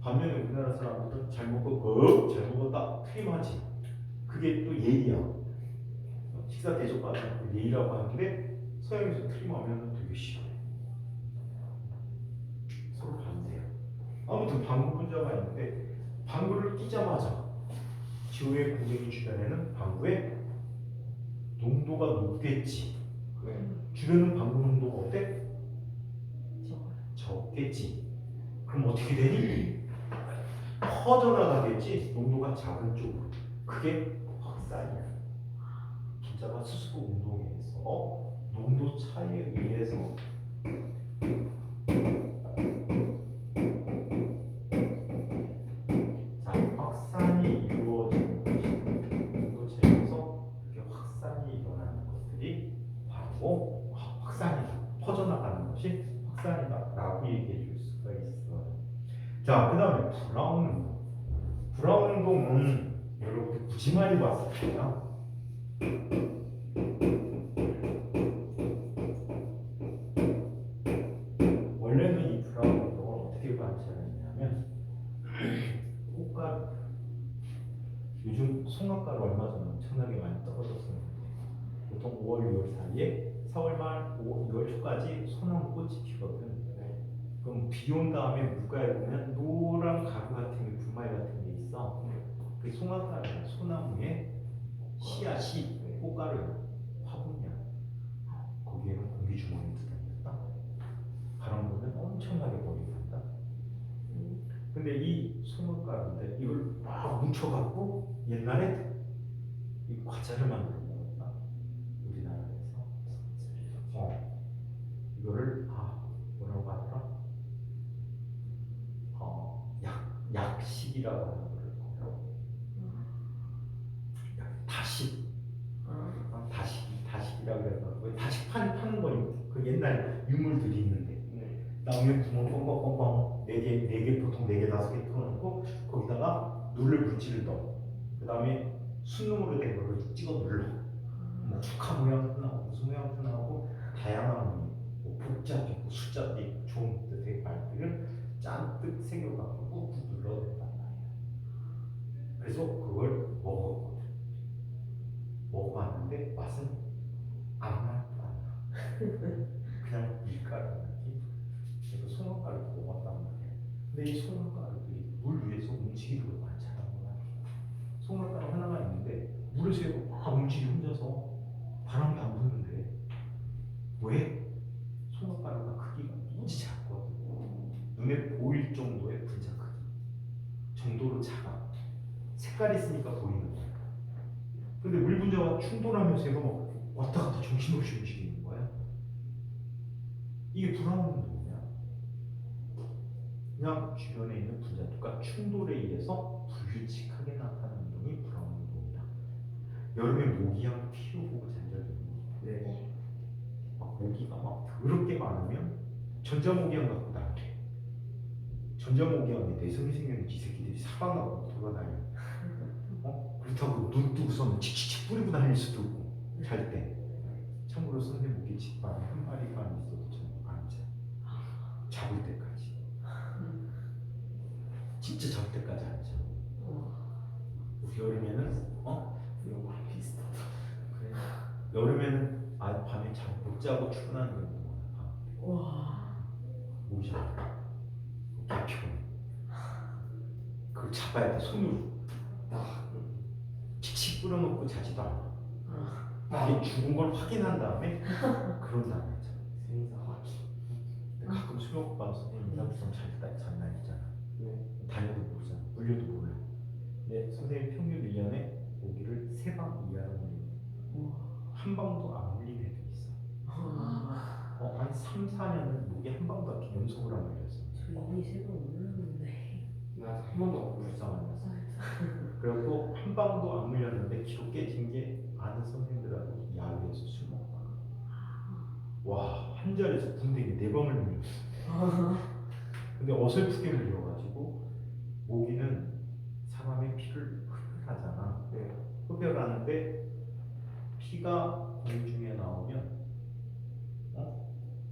반면에 우리나라 사람들은 잘 먹고 잘 먹었다 트림하지. 그게 또 예의야. 식사 대접받는 그 예의라고 하는데 서양에서 트림하면 되게 싫어해. 서로 반대야. 아무튼 방구 분자가 있는데 방구를 끼자마자 지호의 공댕이 주변에는 방구의 농도가 높겠지. 주변은 방구 농도가 어때? 적겠지. 그럼 어떻게 되니? 퍼져나가겠지. 농도가 작은 쪽으로. 그게 확산이야. 분자가 스스로 운동해서 농도 차이에 의해서 확산이 이루어지는 것이 농도 차이에서 이렇게 확산이 일어나는 것들이 바로 확산이다. 퍼져나가는 것이 확산이다라고 얘기해 줄 수가 있어. 자, 그 다음에 브라운 운동. 브라운 운동은 여러분들 무지 많이 봤을 거야. 원래는 이 브라운 운동을 어떻게 관찰했냐면 꽃가루, 요즘 송화가루 얼마 전에 엄청나게 많이 떨어졌었는데 보통 5월, 6월 사이에 4월 말, 6월 초까지 소나무 꽃이 피거든. 그럼 비 온 다음에 물가에 보면 노란 가루 같은 게 분말 같은 게 있어. 그 송화가루야. 소나무의 씨앗이 꽃가루야. 화분이야. 거기에는 공기 주머니 들어있다. 바람 불면 엄청나게 머리 간다. 근데 이 소나가루인데 이걸 막 뭉쳐갖고 옛날에 이 과자를 만들어 먹었다. 우리나라에서. 이거를 뭐라고 하더라? 약식이라고 하는 거예요. 다식이라고 해서 다식 파는 거니까 그 옛날 유물들이 있는데 나오면 구멍 뻥뻥뻥뻥 4개 보통 4개 5개 뚫어놓고 거기다가 눌을 물질을 넣어. 그 다음에 순놈으로 된 거를 찍어 눌러. 뭐 축하 모양도 나오고 무슨 모양도 나오고 다양한 뭐 복잡도 있고 숫자도 있고 좋은 뜻의 말들을 잔뜩 새겨갖고 꾹꾹 눌러댄단 말이야. 그래서 그걸 먹었거든. 먹어봤는데 맛은 아무 맛도 안 나. 그냥 밀가루 느낌. 그래서 소금가루 먹었단 말이야. 근데 이 소금가루들이 물 위에서 움직이는 걸 많잖아. 소금가루 하나가 있는데 물에서 막 움직이 혼자서 바람이 안 부는데 왜? 소금가루가 크기가 무지 작거든. 눈에 보일 정도의 분자 크기 정도로 작아. 색깔이 있으니까 보이는 거야. 근데 물 분자와 충돌하면서 얘가 막 왔다 갔다 정신없이 움직이는 거야. 이게 불안한 운동이야. 그냥 주변에 있는 분자들과 충돌에 의해서 불규칙하게 나타나는 운동이 불안 운동이다. 여름에 모기향 피우고 잔절되는 거. 네. 막 모기가 막 더럽게 많으면 전자모기향 갖고 나한테. 전자모기향에 내성이 생겼는지 이 새끼들이 사방하고 돌아다녀. 그렇다고 눈 뜨고서는 칙칙칙 뿌리고 다닐 수도 없고 잘 때. 참고로 선생 모기 집반 한 마리만 있어도 좀 앉아. 잡을 때까지. 진짜 잡을 때까지 앉아. 우리 여름에는 이거 비슷하다. 그래. 여름에는 밤에 잠 못 자고 출근하는 경우가 많아. 와. 모자. 개표. 그걸 잡아야 돼 손으로. 칙칙 뿌려놓고 자지도 않아. 이게 죽은 걸 확인한 다음에 그런 다음에 자. 생사 확인. 가끔 술 먹고 가서 선생님 인사부터 잘 있잖아. 네. 다녀도 모르잖아. 물려도 몰라. 네, 선생님 평균 1년에 모기를 3방 이하로 물리고 한 방도 안 물린 애도 있어. 한 3, 4년은 모기 한 방도 안 연속으로 안 물렸어. 저 이미 3번 올랐는데. 나 한 번도 안 불렀어. 불쌍한 녀석. 그리고 한 방도 안 물렸는데 기록 깨진 게 아는 선생님들하고 야외에서 술 먹다가 한 자리에서 군대에 4방을 물렸어. 근데 어설프게 물려가지고 모기는 사람의 피를 흡혈하잖아. 네. 흡혈하는데 피가 공중에 나오면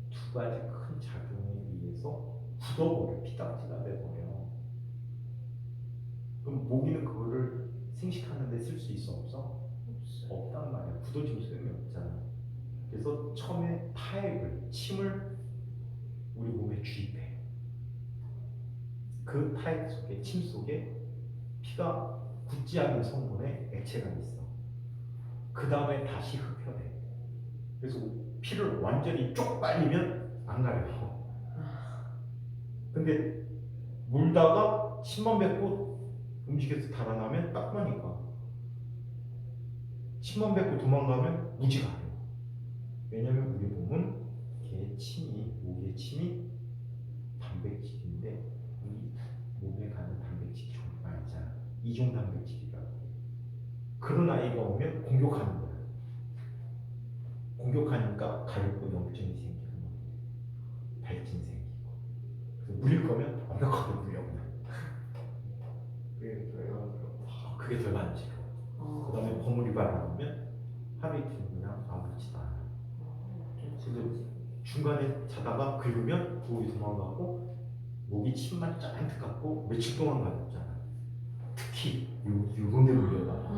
두 가지 큰 작용에 의해서 굳어버려. 피딱지가 돼버려. 그럼 모기는 그거를 생식하는데 쓸 수 있어 없어? 없단 말이야. 굳어지면 소용이 없잖아. 그래서 처음에 침을 우리 몸에 주입해. 그 타액 속에 침 속에 피가 굳지 않은 성분의 액체가 있어. 그 다음에 다시 흡혈해. 그래서 피를 완전히 쪽 빨리면 안 가려. 근데 물다가 침만 뱉고 움직여서 달아나면 따끔하니까. 침만 뱉고 도망가면 무지가 안 해. 왜냐면 우리 몸은 모기의 침이 단백질인데 우리 몸에 가는 단백질 종류가 있잖아. 이종 단백질이라고. 그런 아이가 오면 공격하는 거야. 공격하니까 가렵고 염증이 생기고 발진 생기고. 그래서 물릴 거면 완벽하게 물려 그냥. 그게 덜 간지러워. 그 다음에 버무리 발라놓으면 하루 이틀 그냥 아무렇지도 않아. 그래서 중간에 자다가 긁으면 모기 도망가고 모기 침만 잔뜩 갖고 며칠 동안 가렵잖아. 특히 요런 데 물려봐.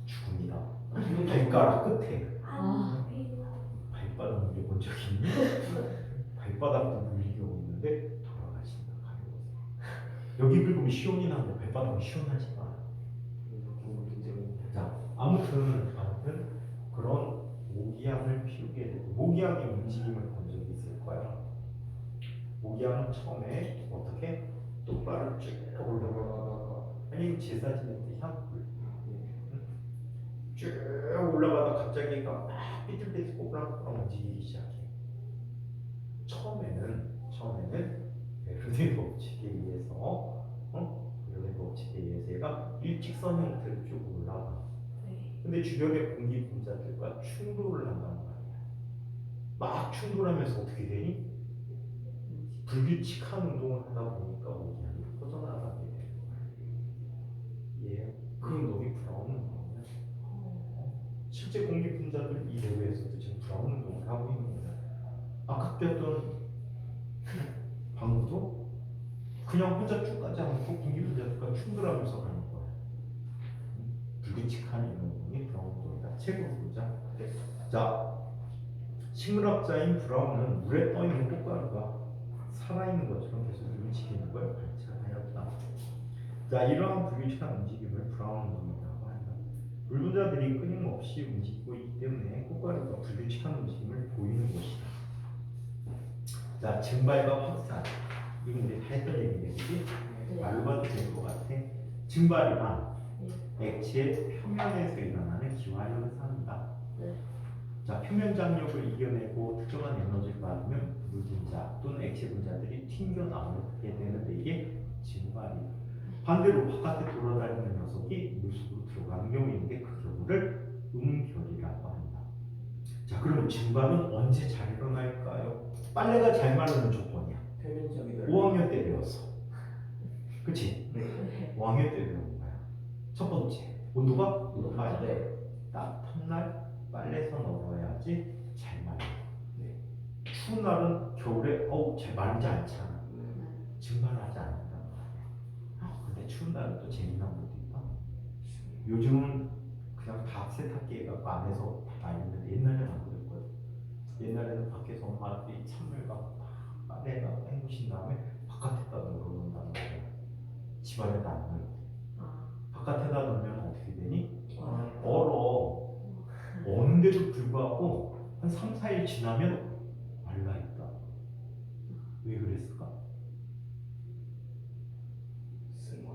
죽음이다. 발가락 끝에. 발바닥 물려본 적이 있니? 발바닥도 물리려고 있는데 여기 긁으면 시온이 나는데 발바닥은 시원하지가 않아. 굉장히 자, 아무튼 그런 모기향을 피우게 되고 모기향이 움직임을 본 적이 있을 거야. 모기향은 처음에 어떻게 똑바로 쭉 올라가다가 아니 제사 지낼 때 향불 쭉 올라가다 갑자기 막 삐뚤빼뚤 꼬부랑꼬부랑 움직이기 시작해. 처음에는 베르디 법칙에 의해서 베르디 법칙에 의해서 얘가 일직선 형태로 쭉 올라가. 네. 근데 주변의 공기 분자들과 충돌을 한단 말이야. 막 충돌하면서 어떻게 되니? 불규칙한 운동을 하다 보니까 모기향이 퍼져나가게 되는 거야. 예, 그 운동이 브라운 운동이야. 실제 공기 분자들 이 내부에서도 지금 브라운 운동을 하고 있는 거야. 아까 배웠던 방구도 그냥 혼자 쭉 가지 않고 공기 분자들과 충돌하면서 가는 거야. 불규칙한 이런 운동이 브라운 운동이다. 책으로 보자. 자, 식물학자인 브라운은 물에 떠있는 꽃가루가 살아있는 것처럼 계속 움직이는 걸 관찰하였다. 자, 이러한 불규칙한 움직임을 브라운 운동이라고 한다. 물 분자들이 끊임없이 움직이고 있기 때문에 꽃가루가 불규칙한 움직임을 보이는 것이다. 자, 증발과 확산. 이건 우리 다 했던 얘기겠지? 네. 말로 봐도 될 것 같아. 증발이란 액체의 표면에서 일어나는 기화 현상이다. 네. 자, 표면 장력을 이겨내고 특정한 에너지를 받으면 물 분자 또는 액체 분자들이 튕겨나오게 되는데 이게 증발이다. 반대로 바깥에 돌아다니는 녀석이 물속으로 들어가는 경우인데 그 경우를 음결이라고 한다. 자, 그럼 증발은 언제 잘 일어날까요? 빨래가 잘 마르는 조건이야. 표면적이 5학년 때 배웠어. 그치? 네. 5학년 때 배운 거야. 첫 번째, 온도가 높아야 돼. 네. 따뜻한 날 빨래서 널어야지 잘 말려. 네. 추운 날은 겨울에 잘 마르지 않잖아. 증발하지 않는단 말이야. 근데 추운 날은 또 재미난 것도 있다. 요즘은 그냥 다 세탁기 해갖고 안에서 다 있는데 옛날에는 안 그랬거든. 옛날에는 밖에서 엄마들이 찬물 갖고 막 빨래에다가 헹구신 다음에 바깥에다 넣어놓는단 말이야. 집안에다 안 넣어. 바깥에다 넣으면 어떻게 되니? 얼어. 어는데도 불구하고 한 3, 4일 지나면 말라있다. 왜 그랬을까? 승화.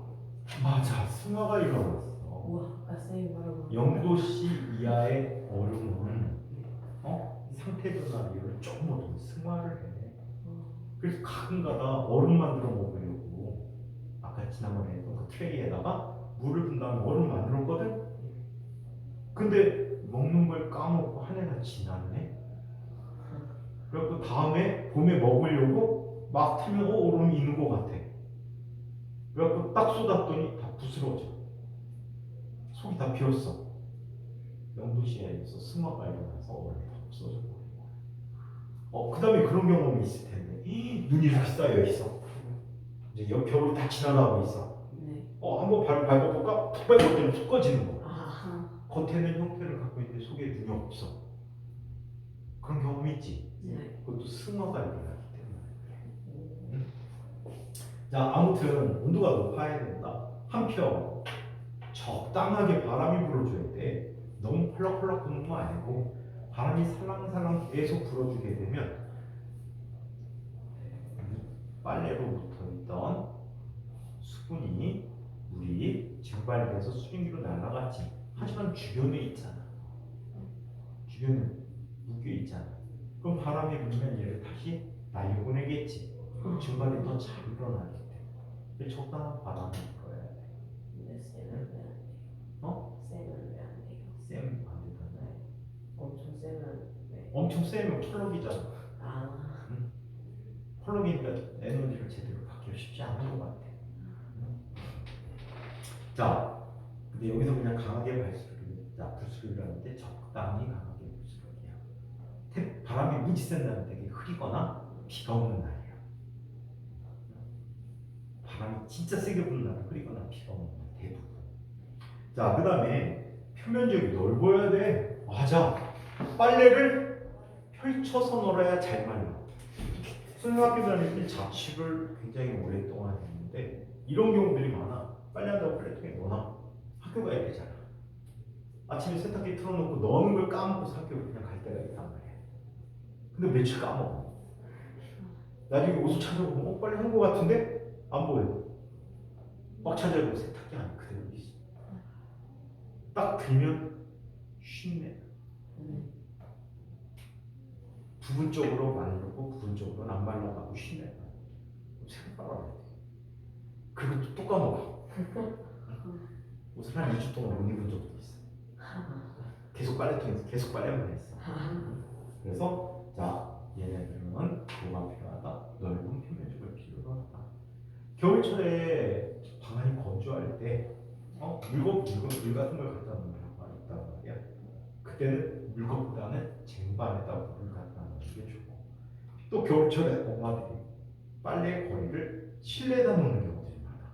맞아, 승화가 일어났어. 우와, 아까 쌤이 말하고 0도씨 이하의 얼음은 상태 변화를 조금은 승화를 해. 그래서 가끔가다 얼음 만들어 먹으려고 아까 지난번에 했던 그 트레이에다가 물을 분 다음에 얼음 만들었거든? 근데 먹는 걸 까먹고 한 해가 지났네? 그래갖고 다음에 봄에 먹으려고 막 타면 얼음이 있는 것 같아. 그래갖고 딱 쏟았더니 다 부스러져. 속이 다 비었어. 0도씨에서 승화가 일어나서 얼음이 다 없어져 버린 거야. 그 다음에 그런 경험이 있을 텐데 눈이 이렇게 쌓여 있어. 이제 겨울이 다 지나가고 있어. 네. 한번 발을 밟아볼까? 푹 밟았더니 푹 꺼지는 거야. 겉에는 형태를 갖고 있는데 속에 눈이 없어. 그런 경험이 있지? 네. 그것도 승화가 일어나기 때문에. 자, 아무튼 온도가 높아야 된다. 한편 적당하게 바람이 불어줘야 돼. 너무 펄럭펄럭 부는 거 아니고 바람이 살랑살랑 계속 불어주게 되면 빨래로 붙어있던 수분이 물이 증발돼서 수증기로 날아갔지. 하지만 주변에 있잖아. 주변에 묶여 있잖아. 그럼 바람이 불면 얘를 다시 날려보내겠지. 그럼 증발이 더 잘 일어나기 때문에 적당한 바람을 불어야 돼. 근데 쌤은 왜 안 돼요? 쌤은 왜 안 돼요? 쌤 반대잖아요. 엄청 쌤은 왜? 엄청 세면 펄럭이잖아. 펄럭이니까 에너지를 제대로 받기가 쉽지 않은 것 같아. 자, 근데 여기서 그냥 강하게 불수를 하는데 적당히 강하게 불수력이야. 바람이 무지 센 날은 되게 흐리거나 비가 오는 날이야. 바람이 진짜 세게 부는 날은 흐리거나 비가 오는 날 대부분. 자, 그 다음에 표면적이 넓어야 돼. 맞아. 빨래를 펼쳐서 널어야 잘 말라. 수능학교 다닐 때 자취를 굉장히 오랫동안 했는데 이런 아침에 세탁기 틀어놓고 넣는 걸 까먹고 학교를 그냥 갈 때가 있단 말이야. 근데 며칠 까먹어. 나중에 옷을 찾아보면 빨리 한 거 같은데 안 보여. 막 찾아보고 세탁기 안에 그대로 있어. 딱 들면 쉽네. 부분적으로 마르고 부분적으로는 안 말라가고 쉽네. 새로 빨아야 돼. 그리고 또 까먹어. 옷을 한 2주 동안 못 입은 적도 있어. 계속 빨래통에서 계속 빨래만 했어. 그래서 자 얘네들은 뭐가 필요하다? 넓은 표면적을 필요로 하다. 겨울철에 방안이 건조할 때 물 같은 걸 갖다 놓으라고 있단 말이야. 그때는 물것보다는 쟁반에다 물을 갖다 놓는 게 좋고, 또 겨울철에 엄마들이 빨래 거리를 실내에다 놓는 경우들이 많아.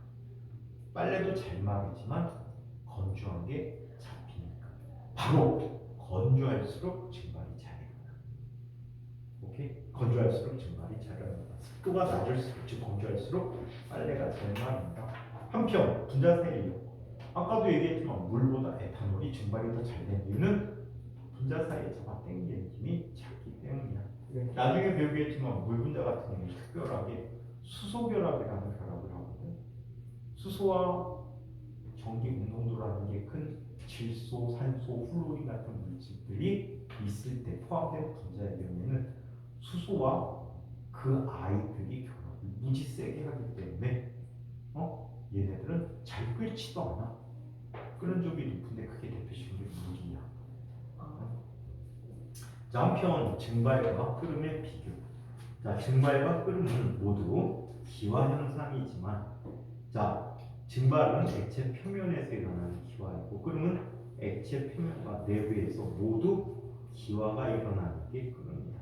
빨래도 잘 마르지만 건조한 게 잡히니까 바로 건조할수록 증발이 잘 일어나. 오케이? 건조할수록 증발이 잘 일어나. 습도가 낮을수록, 즉 건조할수록 빨래가 잘 마른다. 한편 분자사이에요. 아까도 얘기했지만 물보다 에탄올이 증발이 더 잘 되는 이유는 분자사이에 잡아 당기는 힘이 작기 때문이야. 나중에 배우겠지만 물 분자 같은 경우는 특별하게 수소결합이라는 결합을 하거든. 수소와 전기 운동도라는 게 큰 질소, 산소, 플로린 같은 물질들이 있을 때 포함된 분자의 경우에는 수소와 그 아이들이 결합을 무지 세게 하기 때문에 얘네들은 잘 끓지도 않아. 끓는 적이 높은데 그게 대표적인 게 물이야. 자, 한편 증발과 끓음의 비교. 자, 증발과 끓음은 모두 기화 현상이지만, 자, 증발은 액체 표면에서 일어나는 기화이고, 끓음은 액체 표면과 내부에서 모두 기화가 일어나는 게 끓음이야.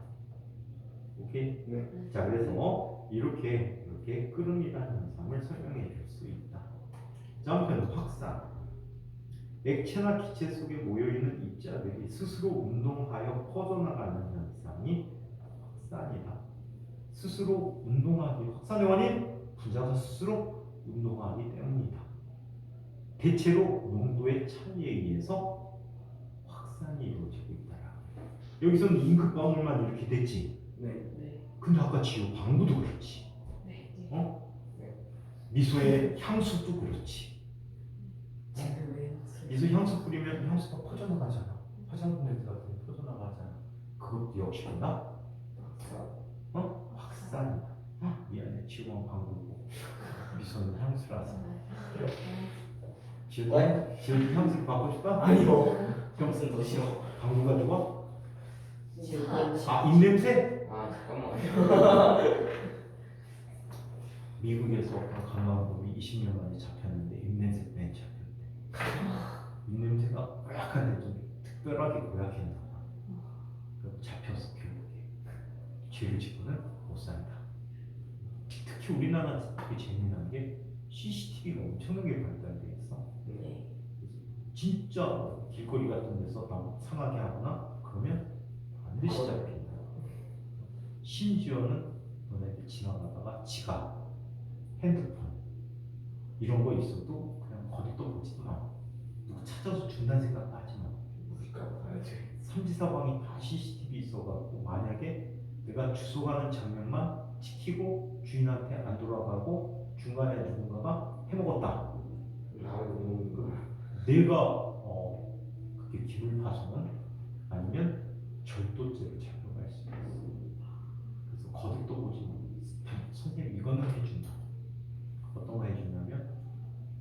오케이? 네. 자, 그래서 이렇게 끓음이라는 현상을 설명해 줄 수 있다. 자, 한편 확산. 액체나 기체 속에 모여있는 입자들이 스스로 운동하여 퍼져나가는 현상이 확산이다. 스스로 운동하기, 확산의 원인, 분자가 스스로 운동하기 때문이다. 대체로 농도의 차이에 의해서 확산이 이루어지고 있다. 여기서는 임금방울만 이렇게 됐지. 네. 근데 아까 지우 방구도 그렇지. 미소의 향수도 그렇지. 미소 향수 뿌리면 향수가 퍼져나가잖아. 화장품 냄새 같은 게 퍼져나가잖아. 그것도 역시 뭐다? 확산이다. 미안해, 지우만 방구고 미소는 향수라서. 지우도 향수 받고 싶다? 아니요. 평생 더 싫어. 방구가 좋아? 지금 입냄새? 아 잠깐만요. 미국에서 어떤 강남범이 20년 만에 잡혔는데 입냄새 때문에 잡혔대. 입냄새가 고약한데 좀 특별하게 고약했나 봐. 그럼 잡혀서 결국에 죄를 짓고는 못 산다. 특히 우리나라 되게 재미난 게 CCTV가 엄청나게 발달돼 있어. 진짜 길거리 같은 데서 나 상하게 하거나 그러면 반드시 잡힌다. 심지어는 너네들 지나가다가 지갑, 핸드폰 이런 거 있어도 그냥 거들떠 보지도 마. 누가 찾아서 준다는 생각도 하지 마. 삼지사방이 다 CCTV 있어갖고 만약에 내가 주소 가는 장면만 지키고 주인한테 안 돌아가고 중간에 누군가가 해먹었다. 내가 그게 기물 파손은 아니면 절도죄로 적용할 수 있어. 그래서 거듭도 보지 마. 선생님 이거는 해준다. 어떤 거 해주냐면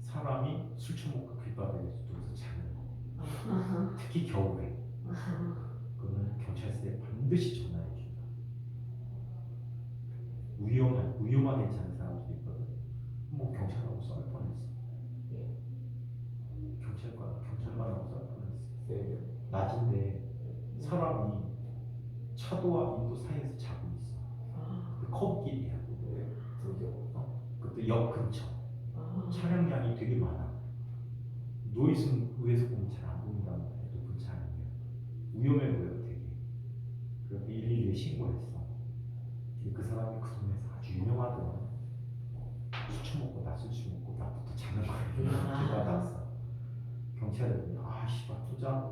사람이 술 처먹고 길바닥에서 누워서 자는 거. 특히 겨울에. 그거는 경찰서에 반드시 전화해준다. 위험하게 자는 사람도 있거든. 뭐 경찰하고 싸울 뻔했어. 경찰관하고 싸울 뻔했어. 낮인데 사람이 차도와 인도 사이에서 자고 있어. 그 커브길이야. 그것도 역 근처. 차량량이 되게 많아. 누워있으면 위에서 보면 잘 안 보인단 말이야. 높은 차량이면 위험해 보여 되게. 그래서 112에 신고했어. 그 사람이 그 동네에서 아주 유명하더라. 술 처먹고 낮술 처먹고 낮부터 자는 거야. 받았어. 경찰이 아 씨발 또자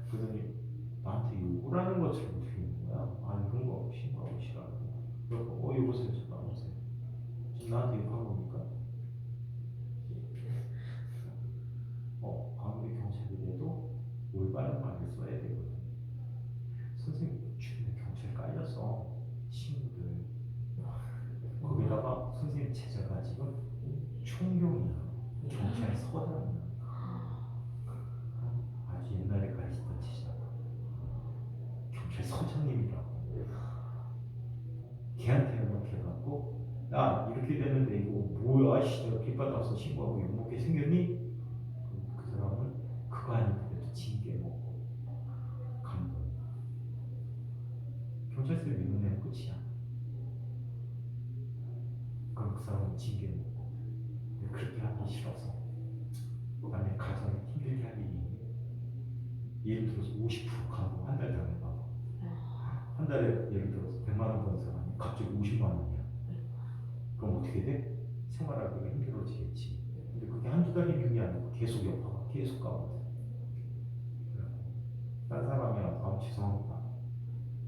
그러더니 나한테 욕을 하는 것처럼 들리는 거야. 아 이런 거 신고하고 싫어하고. 그래서 여보세요 잠깐 오세요. 지금 나한테 욕한 겁니까? 아무리 경찰이라도 올바른 말을 써야 되거든. 선생님 주변에 경찰 깔려서 친구들 거기다가 선생님 제자가 지금 총경이야. 경찰 서장이야. 아주 옛날에 가르치던 제자. 경찰 서장님이라고. 걔한테 이렇게 해갖고 야 이렇게 되는데 이거 뭐야 씨 내가 빚받아서 신고하고 욕먹게 생겼니? 그 사람은 그거 아니더라도 징계 먹고 가는 거야. 경찰서에 밀어내는 끝이야. 그럼 그 사람은 징계 먹고. 근데 그렇게 하기 싫어서 남의 가정에 힘들게 하기 예를 들어서 50% 가고 한 달 당해봐. 한 달에 예를 들어서 100만 원 버는 사람이 갑자기 50만 원이야. 그럼 어떻게 돼? 생활하기가 힘들어지겠지. 근데 그게 한두 달 힘든 게 아니고 계속 여파가 계속 가거든. 다른 사람이 죄송합니다.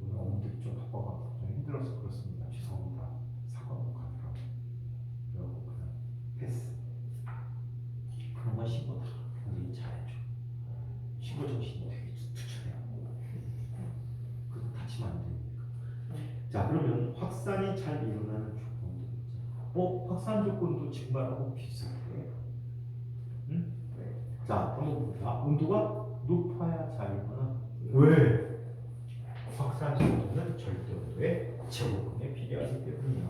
오늘 업무들이 좀 바빠가지고 좀 힘들어서 그렇습니다. 죄송합니다. 사과하고 가더라고. 그래갖고 그냥 패스. 그런 건 신고다. 굉장히 잘해줘. 신고 정신이 되게 투철해갖고 그거 다치면 안 되니까. 자 그러면 확산이 잘 일어나는 조건들 있죠. 확산 조건도 증발하고 비슷해. 응? 자 한번 보자. 온도가 높아야 잘 일어나. 왜? 확산 속도는 절대온도의 제곱근에 비례하기 때문이야.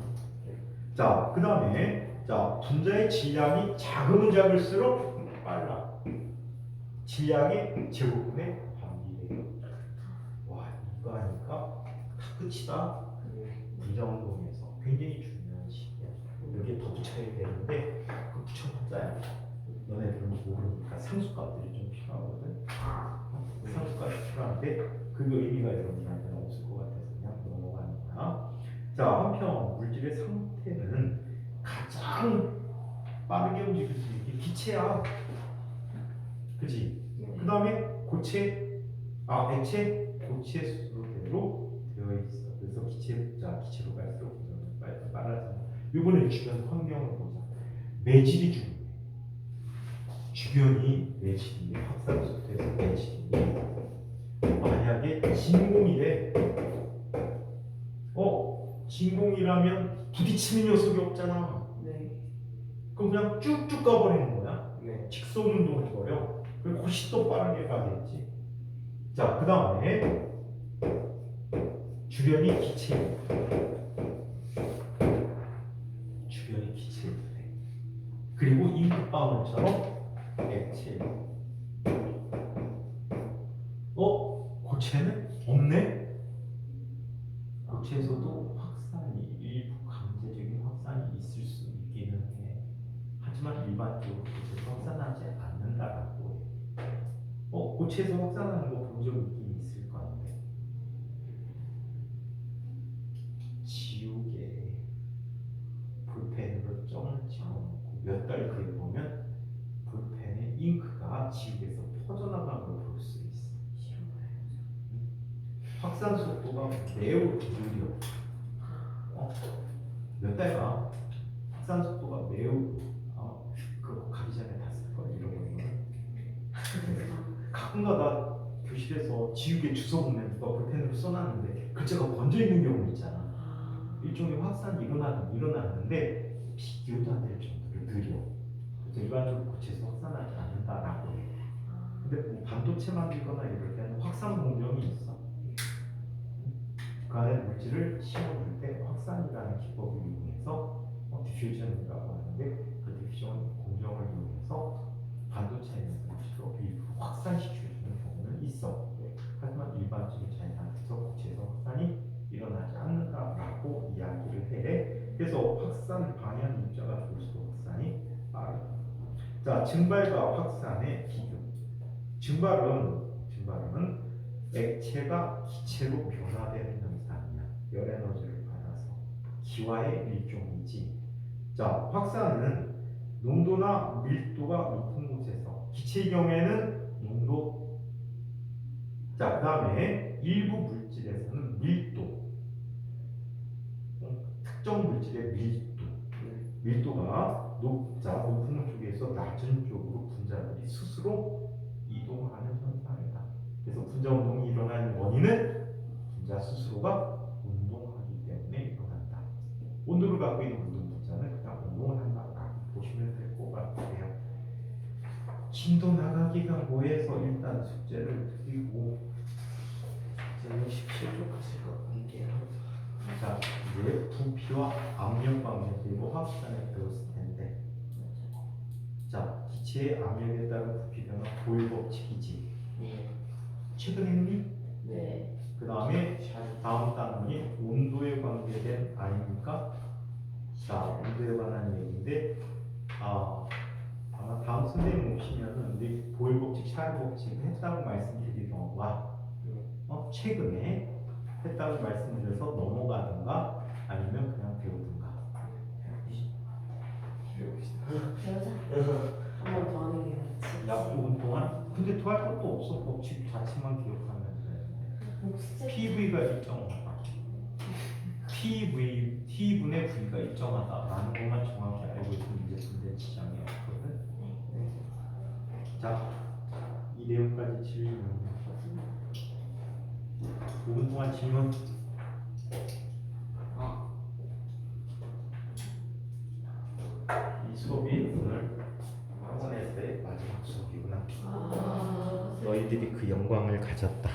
자, 그 다음에 자 분자의 질량이 작으면 작을수록 빨라. 질량의 제곱근에 반비례. 와 이거 하니까 다 끝이다. 분자 운동에서 굉장히 중요한 시기야. 여기에 더 붙여야 되는데 그 붙여봤자야. 너네들은 모르니까 상수값들이 좀 필요하거든. 상수값이 필요한데 그게 의미가 여러분들한테는 없을 것 같아서 그냥 넘어가는 거야. 자, 한편 물질의 상태는 가장 빠르게 움직일 수 있는 게 기체야. 그지? 그 다음에 고체, 액체, 고체 수로대로 되어 있어. 그래서 기체로 갈수록 빨라져. 이번에 주변 환경을 보자. 매질이 중요해. 주변이 매질이 확산 속도에서 매질이 만약에 진공이래. 진공이라면 부딪히는 녀석이 없잖아. 네. 그럼 그냥 쭉쭉 가버리는 거야. 네. 직선 운동을 해버려. 그리고 훨씬 더 빠르게 가겠지. 자, 그 다음에 주변이 기체. 주변이 기체. 그리고 잉크방울처럼 액체. 고체는 없네? 고체에서도 확산이 일부 강제적인 확산이 있을 수 있기는 해. 하지만 일반적으로 고체에서 확산하지 않는다라고 해. 고체에서 확산하는 거 본 적 있긴 있을 거 같아. 지우개 볼펜으로 점을 찍어놓고 몇 달 뒤에 보면 볼펜의 잉크가 지우개에서 퍼져나간 걸 볼 수 있어. 확산 속도가 매우 느려. 몇 달간 확산 속도가 매우 그거 가기 전에 다 쓸 걸 잃어버리면 가끔가다 교실에서 지우개 주워 보면 누가 볼펜으로 써놨는데 글자가 번져 있는 경우 있잖아. 일종의 확산이 일어났는데 비교도 안 될 정도로 느려. 그래서 일반적으로 고체에서 확산하지 않는다라고 해. 근데 뭐 반도체 만들거나 이럴 때는 확산 공정이 있어. 그 안에 물질을 심어줄 때 확산이라는 기법을 이용해서 디퓨전이라고 하는데 그 디퓨전 공정을 이용해서 반도체에 있는 물질로 일부 확산시켜주는 경우는 있어. 하지만 일반적인 자연상태에서 고체에서 확산이 일어나지 않는다라고 이야기를 해. 그래서 확산을 방해하는 입자가 좋을수록 확산이 빠르다. 자, 증발과 확산의 비교. 증발은 액체가 기체로 변화되는 현상이야. 열 에너지를 받아서 기화의 일종이지. 자, 확산은 농도나 밀도가 높은 곳에서 기체의 경우에는 농도. 자, 그 다음에 일부 물질에서는 밀도. 특정 물질의 밀도가 높은 쪽에서 낮은 쪽으로 분자들이 스스로 이동하는 현상이다. 그래서 분자 운동이 일어나는 원인은 분자 스스로가 운동하기 때문에 일어난다. 온도를 갖고 있는 모든 분자는 그냥 운동을 한다. 보시면 될 것 같아요. 진도 나가기가 뭐해서 일단 숙제를 드리고, 저는 17초까지 갈게요. 자, 이제 부피와 압력 관계 그리고 화학시간에 배웠을 텐데, 자, 기체의 압력에 따른 부피 변화 보일 법칙이지. 네. 최근에 했니? 네. 그 다음에 다음 단원이 온도에 관계된 아닙니까? 자, 온도에 관한 얘기인데, 아마 다음 선생님 오시면은 우리 보일 법칙, 샤르 법칙을 했다고 말씀드리던가, 최근에 했다고 말씀드려서 넘어가든가 아니면 그냥 배우든가. 배우자. 한 번 더 하는 게 낫지. 약 5분 동안. 근데 더 할 것도 없어. 법칙 자체만 기억하면 되는데. PV가 일정하다. T분의 V가 일정하다라는 것만 정확히 알고 있으면 이제 분대 지장이 없거든. 자, 이 내용까지 질문. 5분 동안 질문. 이 수업이 오늘 학원에서의 마지막 수업이구나. 너희들이 그 영광을 가졌다.